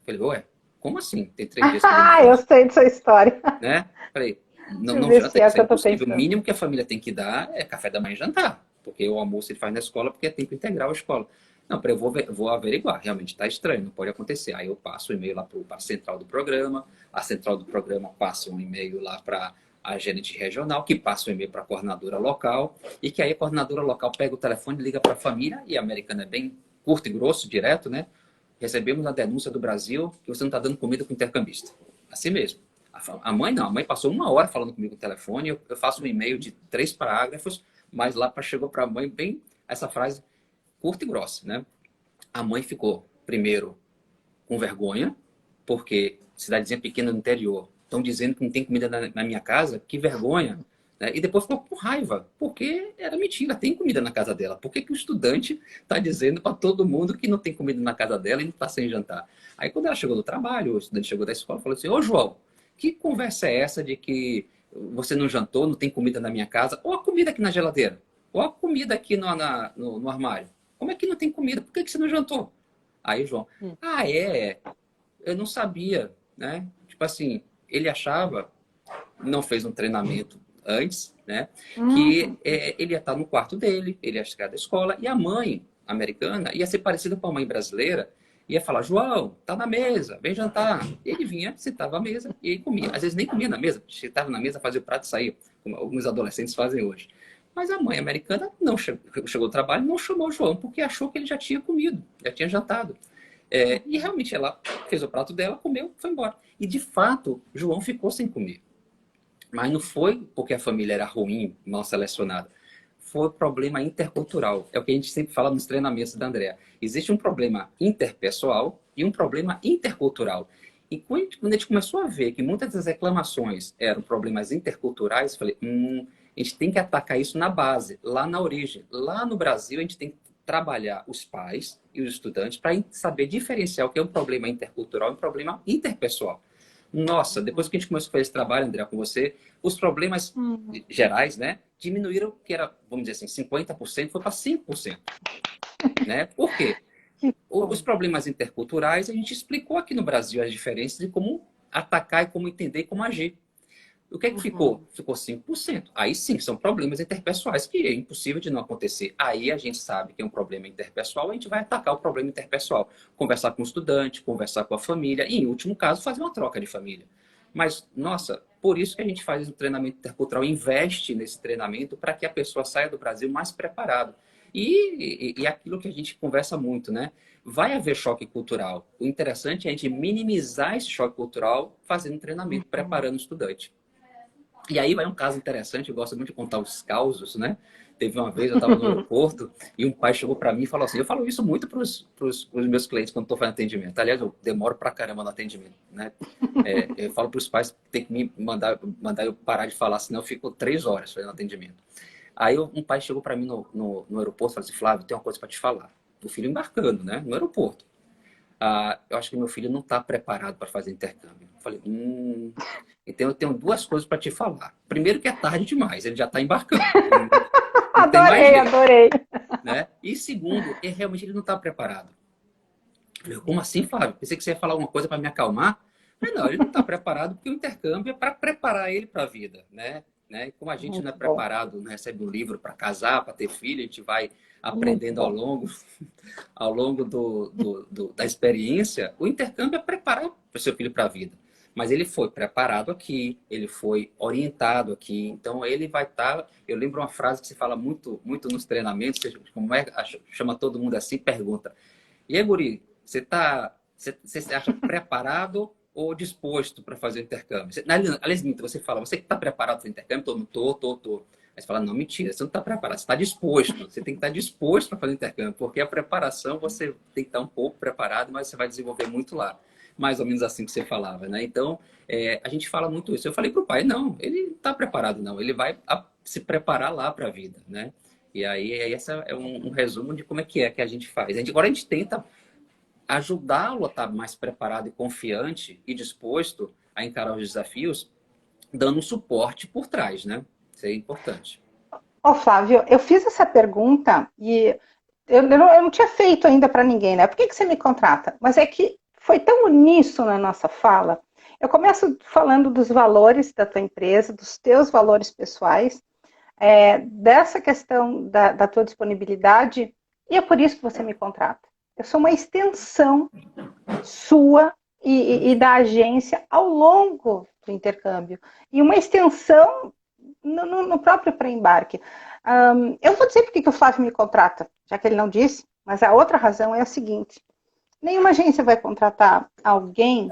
falei, ué, como assim? Tem 3 dias que ele não Ah, eu janta? sei dessa história. Né? Falei, Deixa eu não ver janta, se é o isso que é eu tô impossível. O pensando. mínimo que a família tem que dar é café da manhã e jantar. Porque o almoço ele faz na escola porque é tempo integral a escola. Não, eu vou averiguar, realmente está estranho, não pode acontecer. Aí eu passo o e-mail lá para a central do programa, a central do programa passa um e-mail lá para a gerente regional, que passa o e-mail para a coordenadora local, e que aí a coordenadora local pega o telefone, liga para a família, e a americana é bem curto e grosso, direto, né? Recebemos a denúncia do Brasil que você não está dando comida para o intercambista. Assim mesmo. A mãe não, a mãe passou 1 hora falando comigo no telefone, eu faço um e-mail de 3 parágrafos, mas lá chegou para a mãe bem essa frase curta e grossa, né? A mãe ficou, primeiro, com vergonha, porque cidadezinha pequena no interior, estão dizendo que não tem comida na minha casa, que vergonha. Né? E depois ficou com raiva, porque era mentira, tem comida na casa dela. Por que, que o estudante está dizendo para todo mundo que não tem comida na casa dela e não está sem jantar? Aí quando ela chegou do trabalho, o estudante chegou da escola, falou assim, ô João, que conversa é essa de que você não jantou, não tem comida na minha casa, ou a comida aqui na geladeira, ou a comida aqui no armário? Como é que não tem comida? Por que, que você não jantou? Aí, João, eu não sabia, né? Tipo assim, ele achava, não fez um treinamento antes, né? Que ele ia estar no quarto dele, ele ia chegar da escola, e a mãe americana ia ser parecida com a mãe brasileira, ia falar, João, tá na mesa, vem jantar. E ele vinha, sentava à mesa e ele comia. Às vezes nem comia na mesa, sentava na mesa, fazia o prato e saía, como alguns adolescentes fazem hoje. Mas a mãe americana não chegou ao trabalho, não chamou o João, porque achou que ele já tinha comido, já tinha jantado. E realmente ela fez o prato dela, comeu, foi embora. E de fato, João ficou sem comer. Mas não foi porque a família era ruim, mal selecionada. Foi problema intercultural. É o que a gente sempre fala nos treinamentos da Andrea. Existe um problema interpessoal e um problema intercultural. E quando a gente começou a ver que muitas das reclamações eram problemas interculturais, eu falei, a gente tem que atacar isso na base, lá na origem. Lá no Brasil, a gente tem que trabalhar os pais e os estudantes para saber diferenciar o que é um problema intercultural e um problema interpessoal. Nossa, depois que a gente começou a fazer esse trabalho, André, com você, os problemas gerais, né, diminuíram, que era, vamos dizer assim, 50%, foi para 5%. Né? Por quê? Os problemas interculturais, a gente explicou aqui no Brasil as diferenças de como atacar e como entender e como agir. O que é que ficou? Ficou 5%. Aí sim, são problemas interpessoais que é impossível de não acontecer. Aí a gente sabe que é um problema interpessoal, a gente vai atacar o problema interpessoal. Conversar com o estudante, conversar com a família e, em último caso, fazer uma troca de família. Mas, nossa, por isso que a gente faz o treinamento intercultural, investe nesse treinamento para que a pessoa saia do Brasil mais preparado. E aquilo que a gente conversa muito, né? Vai haver choque cultural. O interessante é a gente minimizar esse choque cultural fazendo treinamento, preparando o estudante. E aí vai um caso interessante, eu gosto muito de contar os causos, né? Teve uma vez, eu estava no aeroporto e um pai chegou para mim e falou assim, eu falo isso muito para os meus clientes quando estou fazendo atendimento. Aliás, eu demoro pra caramba no atendimento, né? Eu falo para os pais que tem que me mandar eu parar de falar, senão eu fico 3 horas fazendo atendimento. Aí um pai chegou para mim no aeroporto e falou assim, Flávio, tem uma coisa para te falar. O filho embarcando, né? No aeroporto. Eu acho que meu filho não está preparado para fazer intercâmbio. Eu falei, então eu tenho 2 coisas para te falar. Primeiro que é tarde demais, ele já está embarcando. Não tem mais jeito, Adorei. né? E segundo, realmente ele não está preparado. Eu falei, como assim, Flávio? Pensei que você ia falar alguma coisa para me acalmar. Mas não, ele não está preparado porque o intercâmbio é para preparar ele para a vida, né? E como a gente não é preparado, não recebe um livro para casar, para ter filho, a gente vai aprendendo ao longo da experiência, o intercâmbio é preparar o seu filho para a vida. Mas ele foi preparado aqui, ele foi orientado aqui, então ele vai estar... Eu lembro uma frase que se fala muito, muito nos treinamentos, como chama todo mundo assim, pergunta, e aí, guri, você se acha preparado ou disposto para fazer o intercâmbio? Aliás, minta, você fala, você que está preparado para o intercâmbio? Todo mundo, tô. Aí você fala, não, mentira, você não está preparado, você está disposto. Você tem que estar disposto para fazer o intercâmbio, porque a preparação você tem que estar um pouco preparado, mas você vai desenvolver muito lá. Mais ou menos assim que você falava, né? Então, a gente fala muito isso. Eu falei para o pai, não, ele não está preparado, não. Ele vai se preparar lá para a vida, né? E aí, esse é um resumo de como é que a gente faz. Agora a gente tenta ajudá-lo a estar mais preparado e confiante e disposto a encarar os desafios, dando um suporte por trás, né? Isso é importante. Ô, Flávio, eu fiz essa pergunta e eu não tinha feito ainda para ninguém, né? Por que você me contrata? Mas é que foi tão uníssono na nossa fala. Eu começo falando dos valores da tua empresa, dos teus valores pessoais, dessa questão da tua disponibilidade, e é por isso que você me contrata. Eu sou uma extensão sua e da agência ao longo do intercâmbio. E uma extensão no próprio pré-embarque. Eu vou dizer por que o Flávio me contrata, já que ele não disse, mas a outra razão é a seguinte: nenhuma agência vai contratar alguém,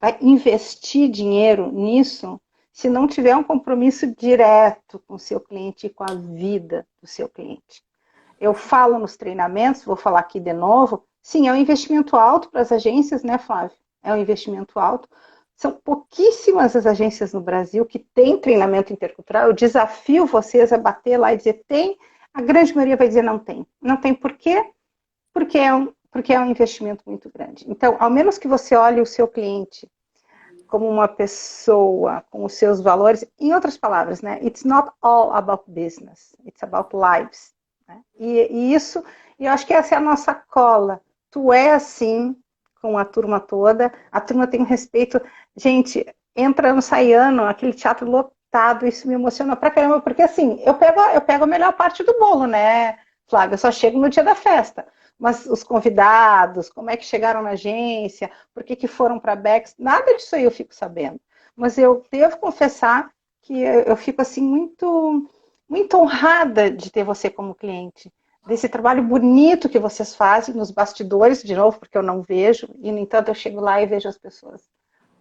vai investir dinheiro nisso, se não tiver um compromisso direto com o seu cliente e com a vida do seu cliente. Eu falo nos treinamentos, vou falar aqui de novo, sim, é um investimento alto para as agências, né, Flávio? É um investimento alto. São pouquíssimas as agências no Brasil que têm treinamento intercultural. Eu desafio vocês a bater lá e dizer tem. A grande maioria vai dizer não tem. Não tem por quê? Porque é um investimento muito grande. Então, ao menos que você olhe o seu cliente como uma pessoa, com os seus valores, em outras palavras, né? It's not all about business, it's about lives. Né? E isso, eu acho que essa é a nossa cola. Tu é assim com a turma toda, a turma tem um respeito. Gente, entra ano, sai ano, aquele teatro lotado, isso me emociona pra caramba, porque assim, eu pego a melhor parte do bolo, né, Flávia? Eu só chego no dia da festa. Mas os convidados, como é que chegaram na agência, por que foram para a Bex, nada disso aí eu fico sabendo. Mas eu devo confessar que eu fico assim muito, muito honrada de ter você como cliente, desse trabalho bonito que vocês fazem nos bastidores, de novo, porque eu não vejo, e no entanto eu chego lá e vejo as pessoas.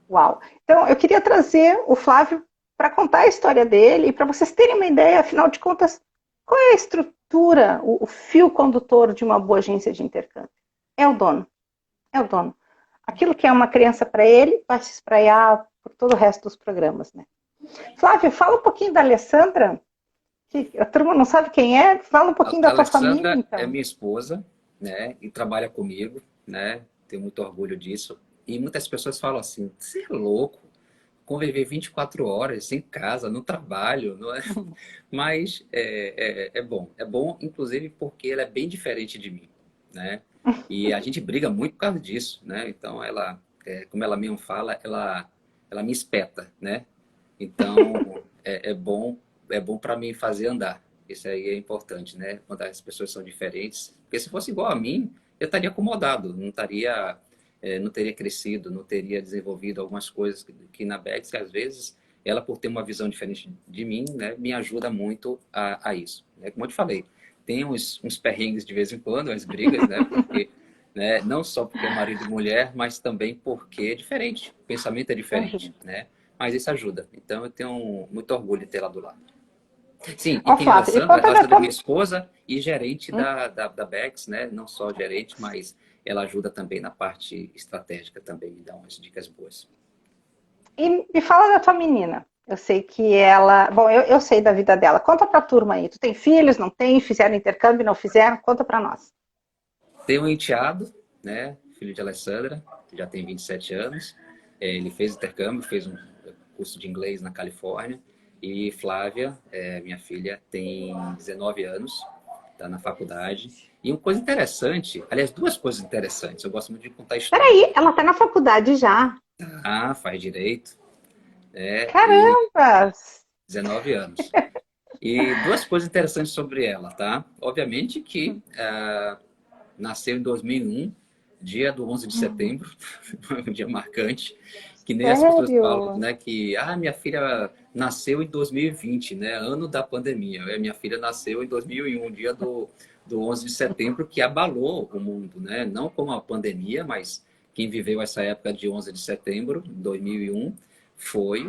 Uau! Então eu queria trazer o Flávio para contar a história dele e para vocês terem uma ideia, afinal de contas, qual é a estrutura, o fio condutor de uma boa agência de intercâmbio? É o dono. É o dono. Aquilo que é uma criança para ele vai se espraiar por todo o resto dos programas, né? Flávio, fala um pouquinho da Alessandra, que a turma não sabe quem é. Fala um pouquinho A da tua família, Alessandra é então. minha esposa, né? E trabalha comigo, né? Tenho muito orgulho disso. E muitas pessoas falam assim, você é louco? Conviver 24 horas em casa, no trabalho, não é? Mas é bom. É bom, inclusive, porque ela é bem diferente de mim, né? E a gente briga muito por causa disso, né? Então, como ela mesmo fala, ela me espeta, né? Então, é bom para mim fazer andar. Isso aí é importante, né? Quando as pessoas são diferentes. Porque se fosse igual a mim, eu estaria acomodado, não teria crescido, não teria desenvolvido algumas coisas que na Bex, que às vezes ela, por ter uma visão diferente de mim, né, me ajuda muito a isso. Como eu te falei, tem uns perrengues de vez em quando, as brigas, né, porque, né, não só porque é marido e mulher, mas também porque é diferente, o pensamento é diferente, Ajuda. né? Mas isso ajuda. Então eu tenho muito orgulho de ter ela do lado. Sim, e Ó, tem a Flávio, e Alessandra, a conta da Alessandra é tua... minha esposa e gerente da Bex, né? Não só gerente, mas ela ajuda também na parte estratégica também, me dá umas dicas boas. E me fala da tua menina. Eu sei que ela... Bom, eu sei da vida dela. Conta pra turma aí. Tu tem filhos, não tem? Fizeram intercâmbio, não fizeram? Conta pra nós. Tenho um enteado, né? Filho de Alessandra, que já tem 27 anos. Ele fez intercâmbio, fez um curso de inglês na Califórnia. E Flávia, minha filha, tem 19 anos, está na faculdade. E uma coisa interessante, aliás, duas coisas interessantes, eu gosto muito de contar história. Peraí, ela tá na faculdade já. Ah, faz direito, né? E Caramba! 19 anos. E duas coisas interessantes sobre ela, tá? Obviamente que nasceu em 2001, dia do 11 de setembro, um dia marcante, que nem as pessoas falam, Sério? né, que minha filha nasceu em 2020, né, ano da pandemia. Minha filha nasceu em 2001, dia do 11 de setembro, que abalou o mundo, né? Não como a pandemia, mas quem viveu essa época de 11 de setembro de 2001 foi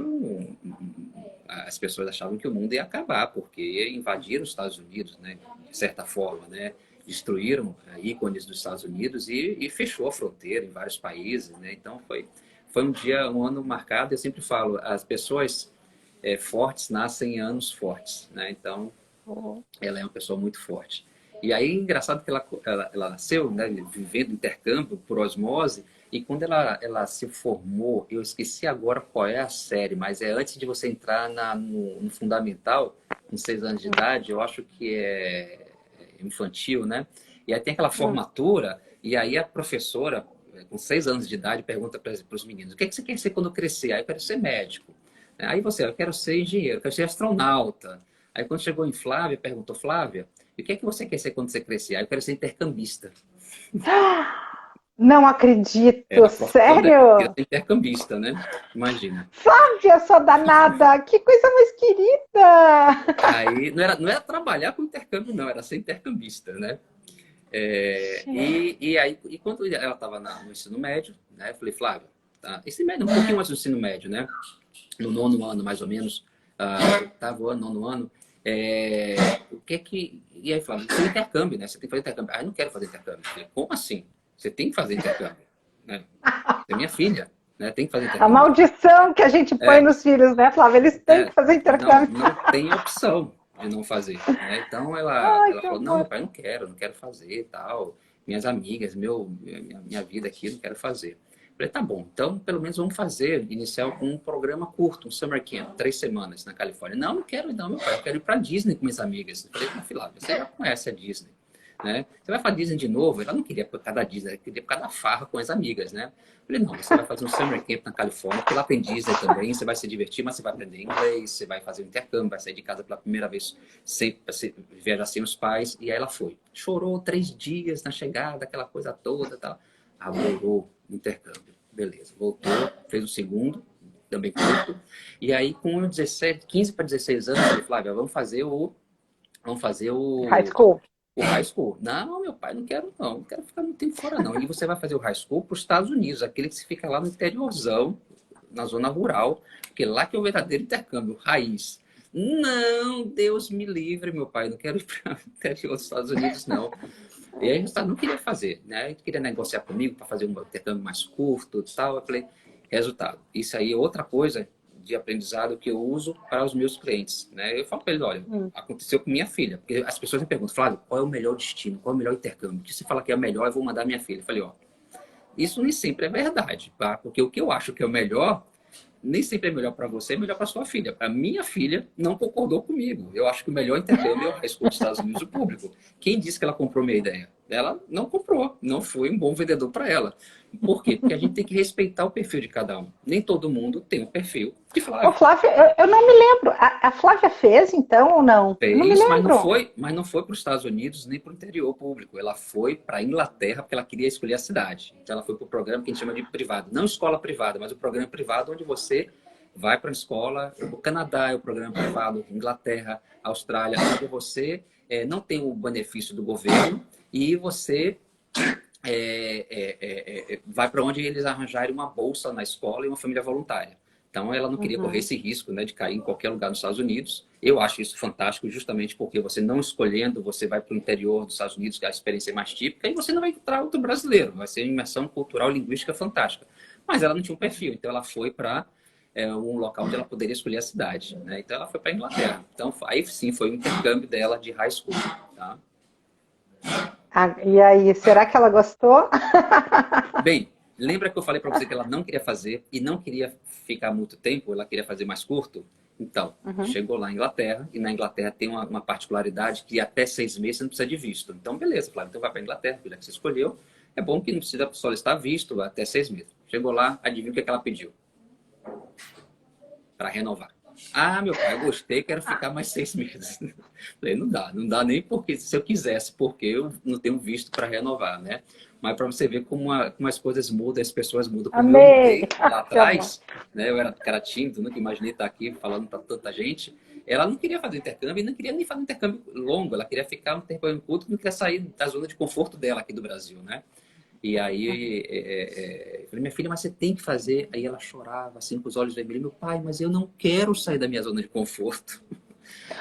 as pessoas achavam que o mundo ia acabar, porque invadiram os Estados Unidos, né? De certa forma, né? Destruíram ícones dos Estados Unidos e fechou a fronteira em vários países, né? Então foi um ano marcado. Eu sempre falo, as pessoas fortes nascem em anos fortes, né? Então ela é uma pessoa muito forte. E aí, engraçado que ela nasceu, né, vivendo intercâmbio por osmose, e quando ela se formou, eu esqueci agora qual é a série, mas é antes de você entrar no fundamental, com 6 anos de idade, eu acho que é infantil, né? E aí tem aquela formatura, e aí a professora, com 6 anos de idade, pergunta para os meninos, o que você quer ser quando crescer? Aí eu quero ser médico. Aí você, eu quero ser engenheiro, eu quero ser astronauta. Aí quando chegou em Flávia, perguntou, Flávia, e o que é que você quer ser quando você crescer? Aí eu quero ser intercambista. Não acredito, Era a profissão dela, queria sério? ser intercambista, né? Imagina. Flávia, sua danada, que coisa mais querida! Aí não era trabalhar com intercâmbio, não, era ser intercambista, né? E quando ela estava no ensino médio, né? Eu falei, Flávia, tá? Ensino médio, um pouquinho antes do ensino médio, né? No 9º ano, mais ou menos, 8º ano, 9º ano, o que é que... E aí, Flávia, você tem intercâmbio, né? Você tem que fazer intercâmbio. Ah, eu não quero fazer intercâmbio. Eu falei, como assim? Você tem que fazer intercâmbio, né? Você é minha filha, né? Tem que fazer A intercâmbio. maldição que a gente põe É, nos filhos, né, Flávia? Eles têm que fazer não, intercâmbio. não tem opção de não fazer, né? Então Ai, ela que falou, não, horror. meu pai, não quero fazer e tal. Minhas amigas, minha vida aqui, não quero fazer. Eu falei, tá bom, então pelo menos vamos fazer, iniciar com um programa curto, um summer camp, 3 semanas na Califórnia. Não quero não, meu pai, eu quero ir para Disney com minhas amigas. Eu falei, meu filho, você já conhece a Disney, né? Você vai fazer Disney de novo? Ela não queria por causa da Disney, ela queria por causa da farra com as amigas, né? Eu falei, não, você vai fazer um summer camp na Califórnia, porque lá tem Disney também, você vai se divertir, mas você vai aprender inglês, você vai fazer um intercâmbio, vai sair de casa pela primeira vez, viajar sem os pais. E aí ela foi. Chorou 3 dias na chegada, aquela coisa toda, tal. Adorou o intercâmbio. Beleza, voltou, fez o segundo, também curto. E aí, com 15 para 16 anos, eu falei, Flávia, vamos fazer High school. o high school. Não, meu pai, não quero ficar muito tempo fora, não. E você vai fazer o high school para os Estados Unidos, aquele que se fica lá no interiorzão, na zona rural, porque lá que é o verdadeiro intercâmbio, raiz. Não, Deus me livre, meu pai, não quero ir para o interior dos Estados Unidos, não. E aí, resultado, não queria fazer, né? Ele queria negociar comigo para fazer um intercâmbio mais curto e tal. Eu falei, resultado, isso aí é outra coisa de aprendizado que eu uso para os meus clientes, né? Eu falo para eles, olha, aconteceu com minha filha, porque as pessoas me perguntam, Flávio, qual é o melhor destino, qual é o melhor intercâmbio? Se você falar que é o melhor, eu vou mandar minha filha. Eu falei, ó, isso nem sempre é verdade, tá? Porque o que eu acho que é o melhor nem sempre é melhor para você, é melhor para sua filha. Para minha filha, não concordou comigo. Eu acho que o melhor intercâmbio é o high school dos Estados Unidos, o público. Quem disse que ela comprou minha ideia? Ela não comprou, não foi um bom vendedor para ela. Por quê? Porque a gente tem que respeitar o perfil de cada um. Nem todo mundo tem um perfil de Ô, Flávio. Flávia, eu não me lembro. A Flávia fez, então, ou não? Eu não me Fez, lembro. mas não foi para os Estados Unidos nem para o interior público. Ela foi para a Inglaterra porque ela queria escolher a cidade. Então ela foi para o programa que a gente chama de privado. Não escola privada, mas o programa privado onde você vai para a escola. O Canadá é o programa privado, Inglaterra, Austrália, onde você não tem o benefício do governo e você vai para onde eles arranjarem uma bolsa na escola e uma família voluntária. Então, ela não queria correr esse risco, né, de cair em qualquer lugar nos Estados Unidos. Eu acho isso fantástico, justamente porque você não escolhendo, você vai para o interior dos Estados Unidos, que é a experiência mais típica, e você não vai encontrar outro brasileiro. Vai ser uma imersão cultural e linguística fantástica. Mas ela não tinha um perfil, então ela foi para um local onde ela poderia escolher a cidade, né? Então, ela foi para a Inglaterra. Então, aí sim, foi o intercâmbio dela de high school, tá? Ah, e aí, será que ela gostou? Bem, lembra que eu falei para você que ela não queria fazer e não queria ficar muito tempo, ela queria fazer mais curto? Então, chegou lá na Inglaterra, e na Inglaterra tem uma particularidade que até 6 meses você não precisa de visto. Então, beleza, claro, então vai para a Inglaterra, já que você escolheu, é bom que não precisa solicitar visto até 6 meses. Chegou lá, adivinha o que ela pediu? Para renovar. Ah, meu pai, eu gostei, quero ficar mais 6 meses. Falei, não dá nem porque, se eu quisesse, porque eu não tenho visto para renovar, né? Mas para você ver como as coisas mudam, as pessoas mudam. Como eu Amei! mudei lá Que amor. atrás, né? Eu era cara tímido, nunca imaginei estar aqui falando para tanta gente. Ela não queria fazer intercâmbio e não queria nem fazer intercâmbio longo, ela queria ficar um tempo em culto, não queria sair da zona de conforto dela aqui do Brasil, né? E aí, eu falei, minha filha, mas você tem que fazer. Aí ela chorava, assim, com os olhos vermelhos. Meu pai, mas eu não quero sair da minha zona de conforto.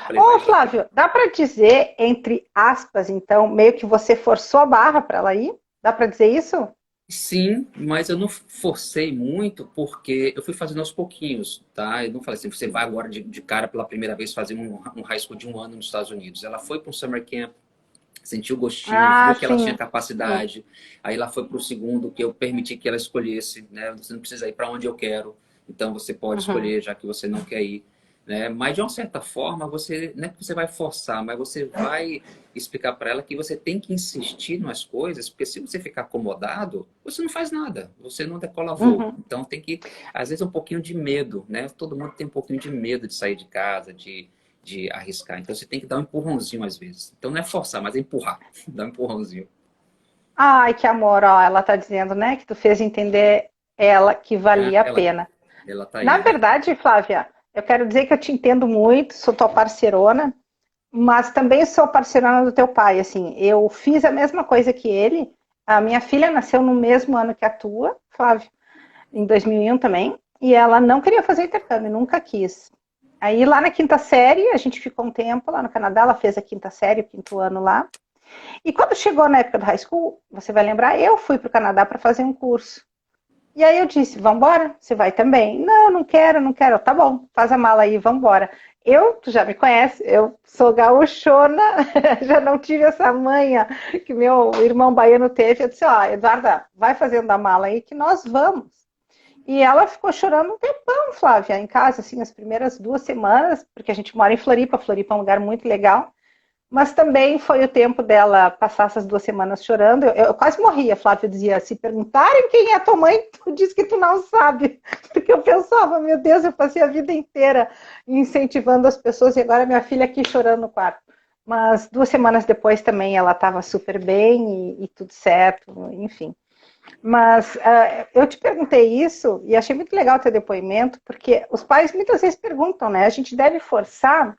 Falei, Ô, mas Flávio, dá para dizer, entre aspas, então, meio que você forçou a barra para ela ir? Dá para dizer isso? sim, mas eu não forcei muito porque eu fui fazendo aos pouquinhos, tá? Eu não falei assim, você vai agora de cara pela primeira vez fazer um high school de um ano nos Estados Unidos. Ela foi para um summer camp, sentiu o gostinho, Ah, viu que ela tinha sim. Sim. capacidade. Aí ela foi para o segundo, que eu permiti que ela escolhesse, né? Você não precisa ir para onde eu quero, então você pode Uhum. escolher, já que você não quer ir. Né? Mas de uma certa forma, você não é que você vai forçar, mas você vai explicar para ela que você tem que insistir nas coisas, porque se você ficar acomodado, você não faz nada, você não decola voo. Uhum. Então tem que, às vezes, um pouquinho de medo, né? Todo mundo tem um pouquinho de medo de sair de casa, de arriscar. Então você tem que dar um empurrãozinho às vezes. Então não é forçar, mas é empurrar. Dar um empurrãozinho. Ai, que amor, ó, ela tá dizendo, né, que tu fez entender ela que Ah, valia a ela, pena. ela tá Na aí, né? verdade, Flávia, eu quero dizer que eu te entendo muito, sou tua parceirona, mas também sou parceirona do teu pai, assim, eu fiz a mesma coisa que ele, a minha filha nasceu no mesmo ano que a tua, Flávia, em 2001 também, e ela não queria fazer intercâmbio, nunca quis. Aí lá na quinta série, a gente ficou um tempo lá no Canadá, ela fez a quinta série, o quinto ano lá, e quando chegou na época do high school, você vai lembrar, eu fui para o Canadá para fazer um curso. E aí eu disse, vamos embora, você vai também? Não, não quero, não quero. Tá bom, faz a mala aí, vamos embora. Tu já me conhece, eu sou gaúchona, já não tive essa manha que meu irmão baiano teve. Eu disse, ó, Eduarda, vai fazendo a mala aí que nós vamos. E ela ficou chorando um tempão, Flávia, em casa, assim, as primeiras 2 semanas, porque a gente mora em Floripa, Floripa é um lugar muito legal. Mas também foi o tempo dela passar essas 2 semanas chorando. Eu quase morria, Flávia dizia, se perguntarem quem é tua mãe, tu diz que tu não sabe. Porque eu pensava, meu Deus, eu passei a vida inteira incentivando as pessoas e agora minha filha aqui chorando no quarto. Mas 2 semanas depois também ela estava super bem e tudo certo, enfim. Mas eu te perguntei isso e achei muito legal o teu depoimento, porque os pais muitas vezes perguntam, né? A gente deve forçar.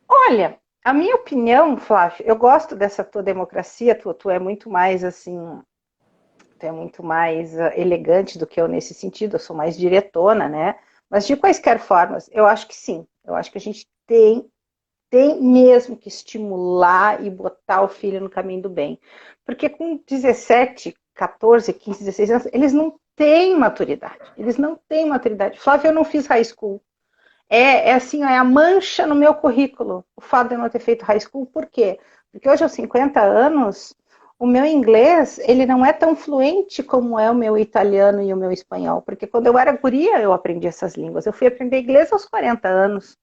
Olha, a minha opinião, Flávio, eu gosto dessa tua democracia, tu é muito mais assim, tu é muito mais elegante do que eu nesse sentido, eu sou mais diretona, né? Mas de quaisquer formas, eu acho que sim, eu acho que a gente tem mesmo que estimular e botar o filho no caminho do bem. Porque com 17, 14, 15, 16 anos, eles não têm maturidade. Eles não têm maturidade. Flávio, eu não fiz high school. É assim, é a mancha no meu currículo, o fato de eu não ter feito high school, por quê? Porque hoje, aos 50 anos, o meu inglês, ele não é tão fluente como é o meu italiano e o meu espanhol, porque quando eu era guria, eu aprendi essas línguas, eu fui aprender inglês aos 40 anos,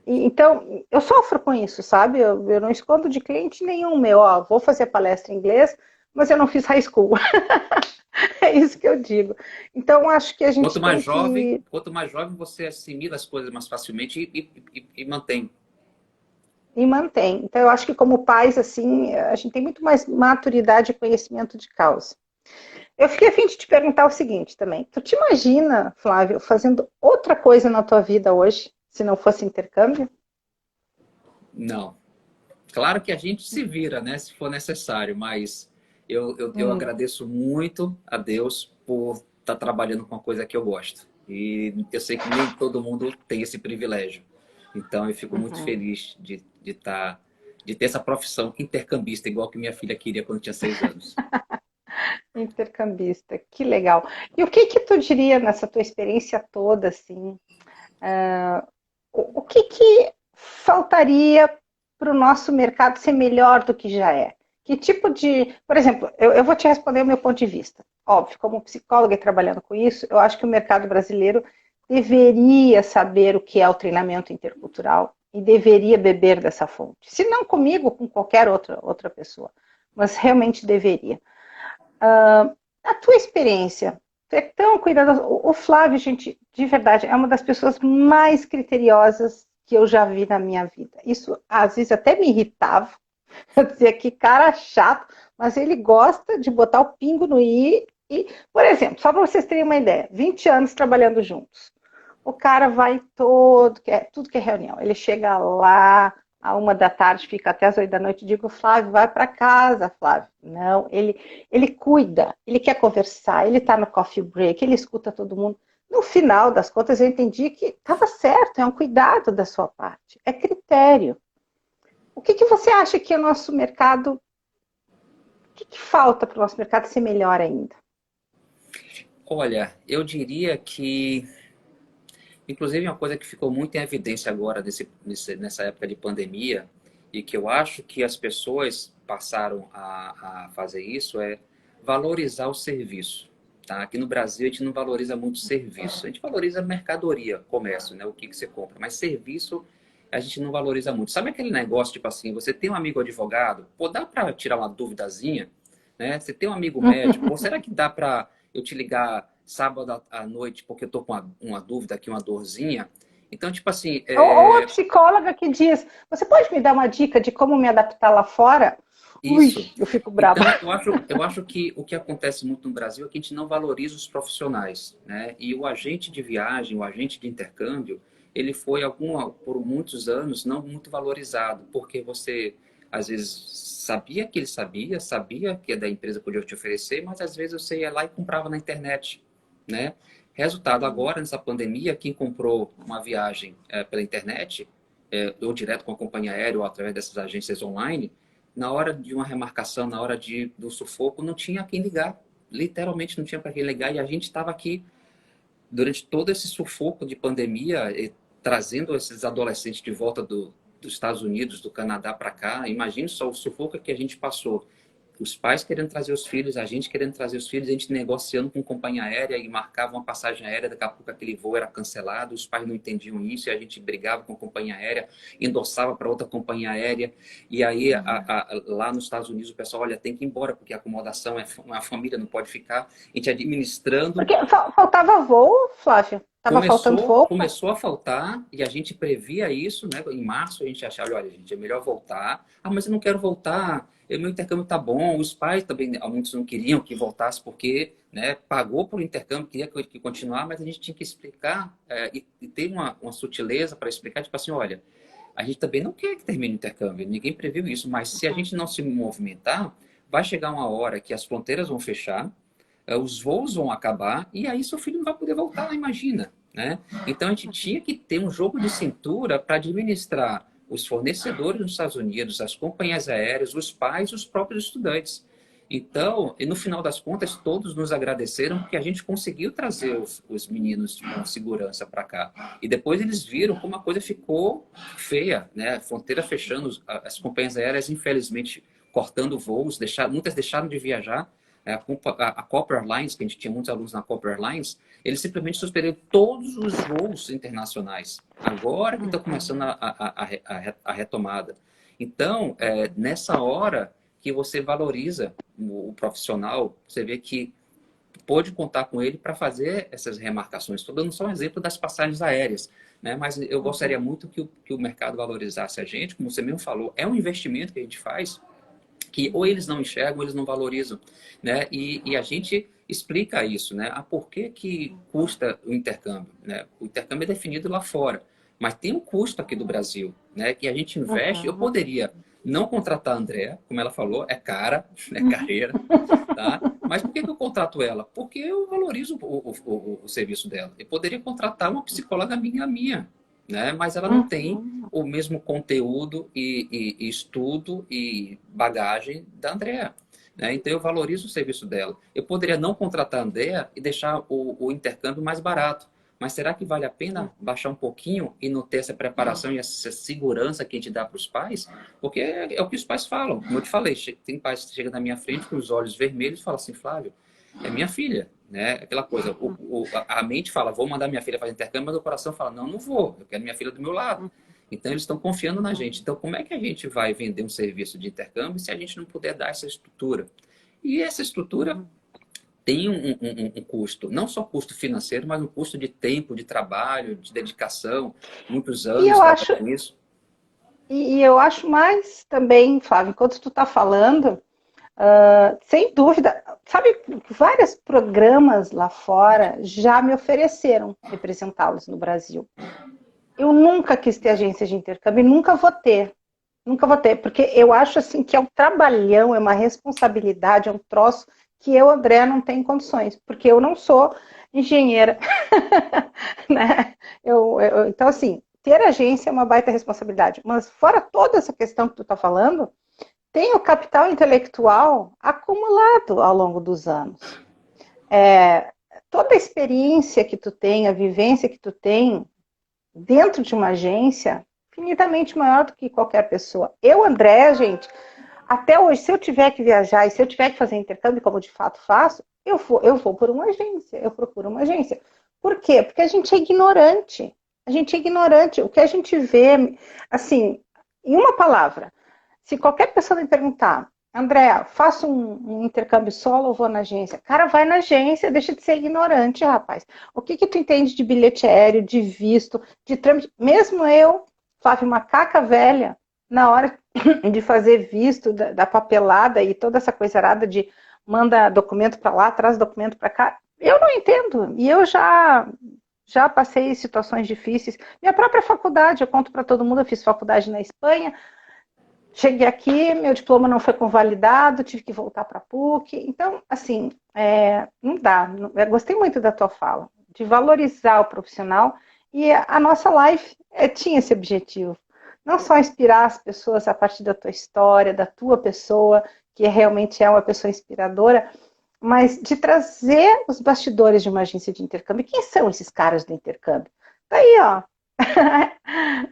então, eu sofro com isso, sabe? Eu não escondo de cliente nenhum meu, ó, vou fazer palestra em inglês, mas eu não fiz high school. É isso que eu digo. Então, acho que a gente tem que Quanto mais jovem você assimila as coisas mais facilmente e mantém. e mantém. Então, eu acho que como pais, assim, a gente tem muito mais maturidade e conhecimento de causa. Eu fiquei a fim de te perguntar o seguinte também. Tu te imagina, Flávio, fazendo outra coisa na tua vida hoje, se não fosse intercâmbio? Não. Claro que a gente se vira, né, se for necessário, mas eu Hum, agradeço muito a Deus por estar trabalhando com uma coisa que eu gosto. E eu sei que nem todo mundo tem esse privilégio. Então eu fico muito uhum. feliz de ter essa profissão intercambista, igual que minha filha queria quando tinha 6 anos. Intercambista, que legal. E o que que tu diria nessa tua experiência toda, assim, o que que faltaria para o nosso mercado ser melhor do que já é? Que tipo de, por exemplo, eu vou te responder o meu ponto de vista. Óbvio, como psicóloga e trabalhando com isso, eu acho que o mercado brasileiro deveria saber o que é o treinamento intercultural e deveria beber dessa fonte. Se não comigo, com qualquer outra pessoa, mas realmente deveria. A tua experiência, tu é tão cuidadoso. O Flávio, gente, de verdade, é uma das pessoas mais criteriosas que eu já vi na minha vida. Isso às vezes até me irritava. Eu dizia que cara chato, mas ele gosta de botar o pingo no i. E, por exemplo, só para vocês terem uma ideia, 20 anos trabalhando juntos. O cara vai em tudo que é reunião. Ele chega lá, à 1 da tarde, fica até as 8 da noite, digo, Flávio, vai para casa, Flávio. Não, ele cuida, ele quer conversar, ele está no coffee break, ele escuta todo mundo. No final das contas, eu entendi que estava certo, é um cuidado da sua parte, é critério. O que você acha que o nosso mercado, o que falta para o nosso mercado ser melhor ainda? Olha, eu diria que, inclusive, uma coisa que ficou muito em evidência agora nessa época de pandemia, e que eu acho que as pessoas passaram a fazer isso, é valorizar o serviço. Tá? Aqui no Brasil, a gente não valoriza muito serviço. A gente valoriza mercadoria, comércio, né? O que você compra. Mas serviço, a gente não valoriza muito. Sabe aquele negócio, tipo assim, você tem um amigo advogado, pô, dá para tirar uma duvidazinha, né? Você tem um amigo médico, pô, será que dá para eu te ligar sábado à noite porque eu tô com uma dúvida aqui, uma dorzinha? Então, tipo assim, Ou a psicóloga que diz, você pode me dar uma dica de como me adaptar lá fora? Ui, isso. eu fico brava. Então, eu acho que o que acontece muito no Brasil é que a gente não valoriza os profissionais, né? E o agente de viagem, o agente de intercâmbio, ele foi por muitos anos não muito valorizado, porque você às vezes sabia que ele sabia que a da empresa podia te oferecer, mas às vezes você ia lá e comprava na internet, né? Resultado, agora nessa pandemia, quem comprou uma viagem pela internet, ou direto com a companhia aérea ou através dessas agências online, na hora de uma remarcação, na hora do sufoco, não tinha quem ligar. Literalmente não tinha para quem ligar. E a gente estava aqui, durante todo esse sufoco de pandemia, trazendo esses adolescentes de volta dos Estados Unidos, do Canadá para cá. Imagine só o sufoco que a gente passou. Os pais querendo trazer os filhos, a gente querendo trazer os filhos, a gente negociando com companhia aérea e marcava uma passagem aérea, daqui a pouco aquele voo era cancelado, os pais não entendiam isso e a gente brigava com a companhia aérea, endossava para outra companhia aérea. E aí, lá nos Estados Unidos, o pessoal, olha, tem que ir embora, porque a acomodação a família não pode ficar. A gente administrando. Porque faltava voo, Flávia? Estava faltando voo? Começou a faltar e a gente previa isso, né? Em março a gente achava, olha, gente, é melhor voltar. Ah, mas eu não quero voltar. Meu intercâmbio tá bom. Os pais também, muitos não queriam que voltasse porque, né, pagou por intercâmbio, queria que continuar, mas a gente tinha que explicar e ter uma sutileza para explicar, tipo assim, olha, a gente também não quer que termine o intercâmbio, ninguém previu isso, mas se a gente não se movimentar, vai chegar uma hora que as fronteiras vão fechar, os voos vão acabar e aí seu filho não vai poder voltar, imagina, né? Então a gente tinha que ter um jogo de cintura para administrar os fornecedores nos Estados Unidos, as companhias aéreas, os pais, os próprios estudantes. Então, e no final das contas, todos nos agradeceram porque a gente conseguiu trazer os meninos com segurança para cá. E depois eles viram como a coisa ficou feia, né? A fronteira fechando, as companhias aéreas, infelizmente, cortando voos, muitas deixaram de viajar. A Copper Airlines, que a gente tinha muitos alunos na Copper Airlines, eles simplesmente suspenderam todos os voos internacionais. Agora que está começando a retomada. Então, nessa hora que você valoriza o profissional, você vê que pode contar com ele para fazer essas remarcações. Estou dando só um exemplo das passagens aéreas, né? Mas eu gostaria muito que o mercado valorizasse a gente, como você mesmo falou, é um investimento que a gente faz, que ou eles não enxergam, ou eles não valorizam, né? E a gente explica isso, né? Por que custa o intercâmbio, né? O intercâmbio é definido lá fora, mas tem um custo aqui do Brasil, né? Que a gente investe. Eu poderia não contratar a Andrea, como ela falou, é cara, é carreira, tá? Mas por que eu contrato ela? Porque eu valorizo o serviço dela. Eu poderia contratar uma psicóloga minha, né? Mas ela não tem o mesmo conteúdo e estudo e bagagem da Andrea, né? Então eu valorizo o serviço dela. Eu poderia não contratar a Andrea e deixar o intercâmbio mais barato, mas será que vale a pena baixar um pouquinho e não ter essa preparação e essa segurança que a gente dá para os pais? Porque é o que os pais falam. Como eu te falei, tem pais que chegam na minha frente com os olhos vermelhos e falam assim, Flávio, é minha filha, né? Aquela coisa, a mente fala, vou mandar minha filha fazer intercâmbio, mas o coração fala, não vou, eu quero minha filha do meu lado. Então, eles estão confiando na gente. Então, como é que a gente vai vender um serviço de intercâmbio se a gente não puder dar essa estrutura? E essa estrutura tem um custo, não só custo financeiro, mas um custo de tempo, de trabalho, de dedicação, muitos anos trabalhando nisso. E eu acho mais também, Flávio, enquanto tu está falando, sem dúvida, sabe, vários programas lá fora já me ofereceram representá-los no Brasil. Eu nunca quis ter agência de intercâmbio e nunca vou ter. Nunca vou ter, porque eu acho assim que é um trabalhão, é uma responsabilidade, é um troço que eu, André, não tenho condições, porque eu não sou engenheira, né? Então, assim, ter agência é uma baita responsabilidade, mas fora toda essa questão que tu está falando, tem o capital intelectual acumulado ao longo dos anos. Toda a experiência que tu tem, a vivência que tu tem dentro de uma agência, infinitamente maior do que qualquer pessoa. Eu, André, gente, até hoje, se eu tiver que viajar e se eu tiver que fazer intercâmbio, como de fato faço, eu vou por uma agência, eu procuro uma agência. Por quê? Porque a gente é ignorante. A gente é ignorante. O que a gente vê, assim, em uma palavra, se qualquer pessoa me perguntar, Andréa, faço um intercâmbio solo ou vou na agência? Cara, vai na agência, deixa de ser ignorante, rapaz. O que tu entende de bilhete aéreo, de visto, de trâmite? Mesmo eu, Flávia, macaca velha, na hora de fazer visto, da papelada e toda essa coisa arada de manda documento para lá, traz documento para cá, eu não entendo. E eu já passei situações difíceis. Minha própria faculdade, eu conto para todo mundo, eu fiz faculdade na Espanha, cheguei aqui, meu diploma não foi convalidado, tive que voltar para a PUC. Então, assim, não dá. Eu gostei muito da tua fala, de valorizar o profissional. E a nossa live tinha esse objetivo. Não só inspirar as pessoas a partir da tua história, da tua pessoa, que realmente é uma pessoa inspiradora, mas de trazer os bastidores de uma agência de intercâmbio. Quem são esses caras do intercâmbio? Tá aí, ó.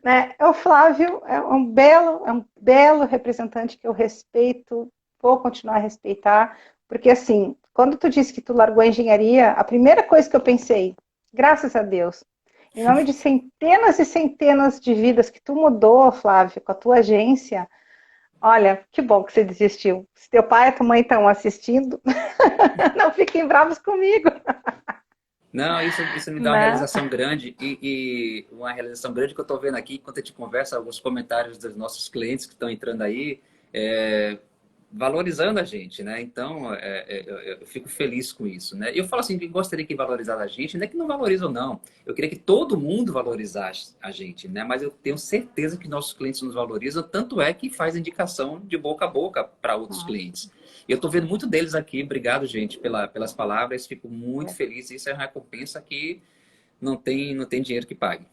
Né? O Flávio é um belo representante que eu respeito, vou continuar a respeitar, porque assim, quando tu disse que tu largou a engenharia, a primeira coisa que eu pensei, graças a Deus, em nome de centenas e centenas de vidas que tu mudou, Flávio, com a tua agência, olha, que bom que você desistiu. Se teu pai e tua mãe estão assistindo, não fiquem bravos comigo, Não, isso me dá uma né? realização grande e uma realização grande que eu estou vendo aqui enquanto a gente conversa, alguns comentários dos nossos clientes que estão entrando aí, é, valorizando a gente, né? Então, eu fico feliz com isso, né? E eu falo assim, que gostaria que valorizasse a gente, não é que não valoriza ou não, eu queria que todo mundo valorizasse a gente, né? Mas eu tenho certeza que nossos clientes nos valorizam, tanto é que faz indicação de boca a boca para outros clientes. Eu estou vendo muito deles aqui. Obrigado, gente, pelas palavras. Fico muito feliz. Isso é uma recompensa que não tem dinheiro que pague.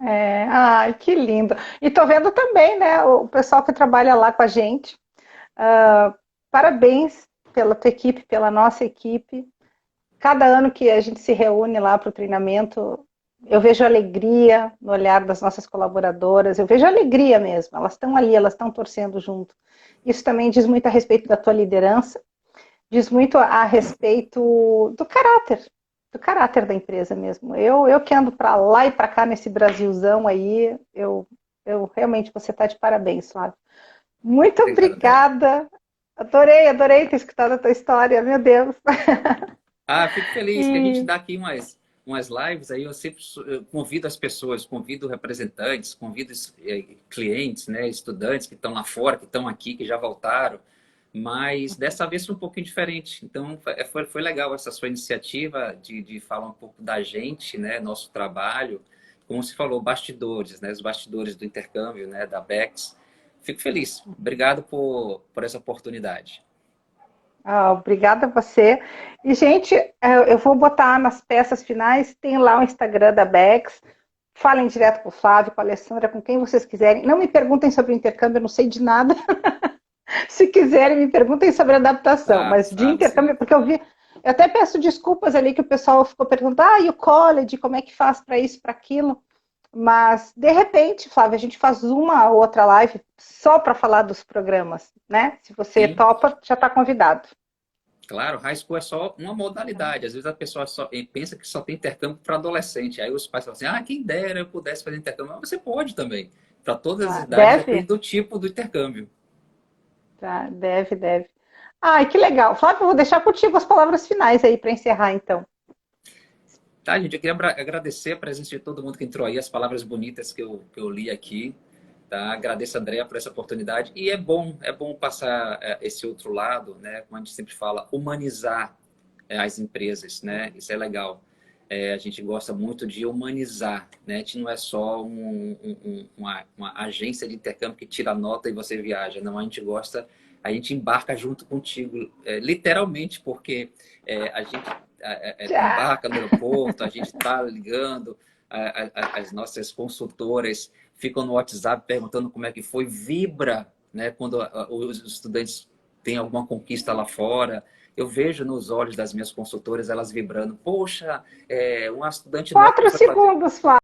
Ai, que lindo. E tô vendo também, né, o pessoal que trabalha lá com a gente. Parabéns pela tua equipe, pela nossa equipe. Cada ano que a gente se reúne lá para o treinamento, eu vejo alegria no olhar das nossas colaboradoras, eu vejo alegria mesmo. Elas estão ali, elas estão torcendo junto. Isso também diz muito a respeito da tua liderança, diz muito a respeito do caráter da empresa mesmo. Eu que ando para lá e para cá nesse Brasilzão aí, eu realmente, você está de parabéns, Flávio. Muito Obrigado, André. obrigada. Adorei ter escutado a tua história, meu Deus. Ah, fico feliz que a gente E dá aqui umas lives aí. Eu sempre eu convido as pessoas, convido representantes, convido clientes, né, estudantes que estão lá fora, que estão aqui, que já voltaram. Mas dessa vez foi um pouquinho diferente. Então foi legal essa sua iniciativa de falar um pouco da gente, né, nosso trabalho, como se falou, bastidores, né, os bastidores do intercâmbio, né, da Bex. Fico feliz. Obrigado por essa oportunidade. obrigada a você. E, gente, eu vou botar nas peças finais, tem lá o Instagram da Bex. Falem direto com o Flávio, com a Alessandra, com quem vocês quiserem. Não me perguntem sobre o intercâmbio, eu não sei de nada. Se quiserem, me perguntem sobre a adaptação. Mas de Sabe, sim. intercâmbio, porque eu até peço desculpas ali que o pessoal ficou perguntando, e o college, como é que faz para isso, para aquilo? Mas, de repente, Flávia, a gente faz uma ou outra live só para falar dos programas, né? Se você Sim. topa, já está convidado. Claro, high school é só uma modalidade. Às vezes a pessoa só pensa que só tem intercâmbio para adolescente. Aí os pais falam assim: ah, quem dera eu pudesse fazer intercâmbio. Mas você pode também. Para todas as idades, depende Deve? do tipo do intercâmbio. Tá, deve. Ai, que legal. Flávio, eu vou deixar contigo as palavras finais aí para encerrar, então. Tá, gente, eu queria agradecer a presença de todo mundo que entrou aí, as palavras bonitas que eu li aqui. Tá? Agradeço a Andrea por essa oportunidade. E é bom passar esse outro lado, né? Como a gente sempre fala, humanizar as empresas, né? Isso é legal. A gente gosta muito de humanizar, né? A gente não é só uma agência de intercâmbio que tira nota e você viaja. Não, a gente embarca junto contigo, literalmente, porque a gente Já. embarca no aeroporto, a gente está ligando, as nossas consultoras ficam no WhatsApp perguntando como é que foi, vibra, né? Quando os estudantes têm alguma conquista lá fora. Eu vejo nos olhos das minhas consultoras elas vibrando. Poxa, uma estudante nova Quatro foi fazer. segundos, Flávio.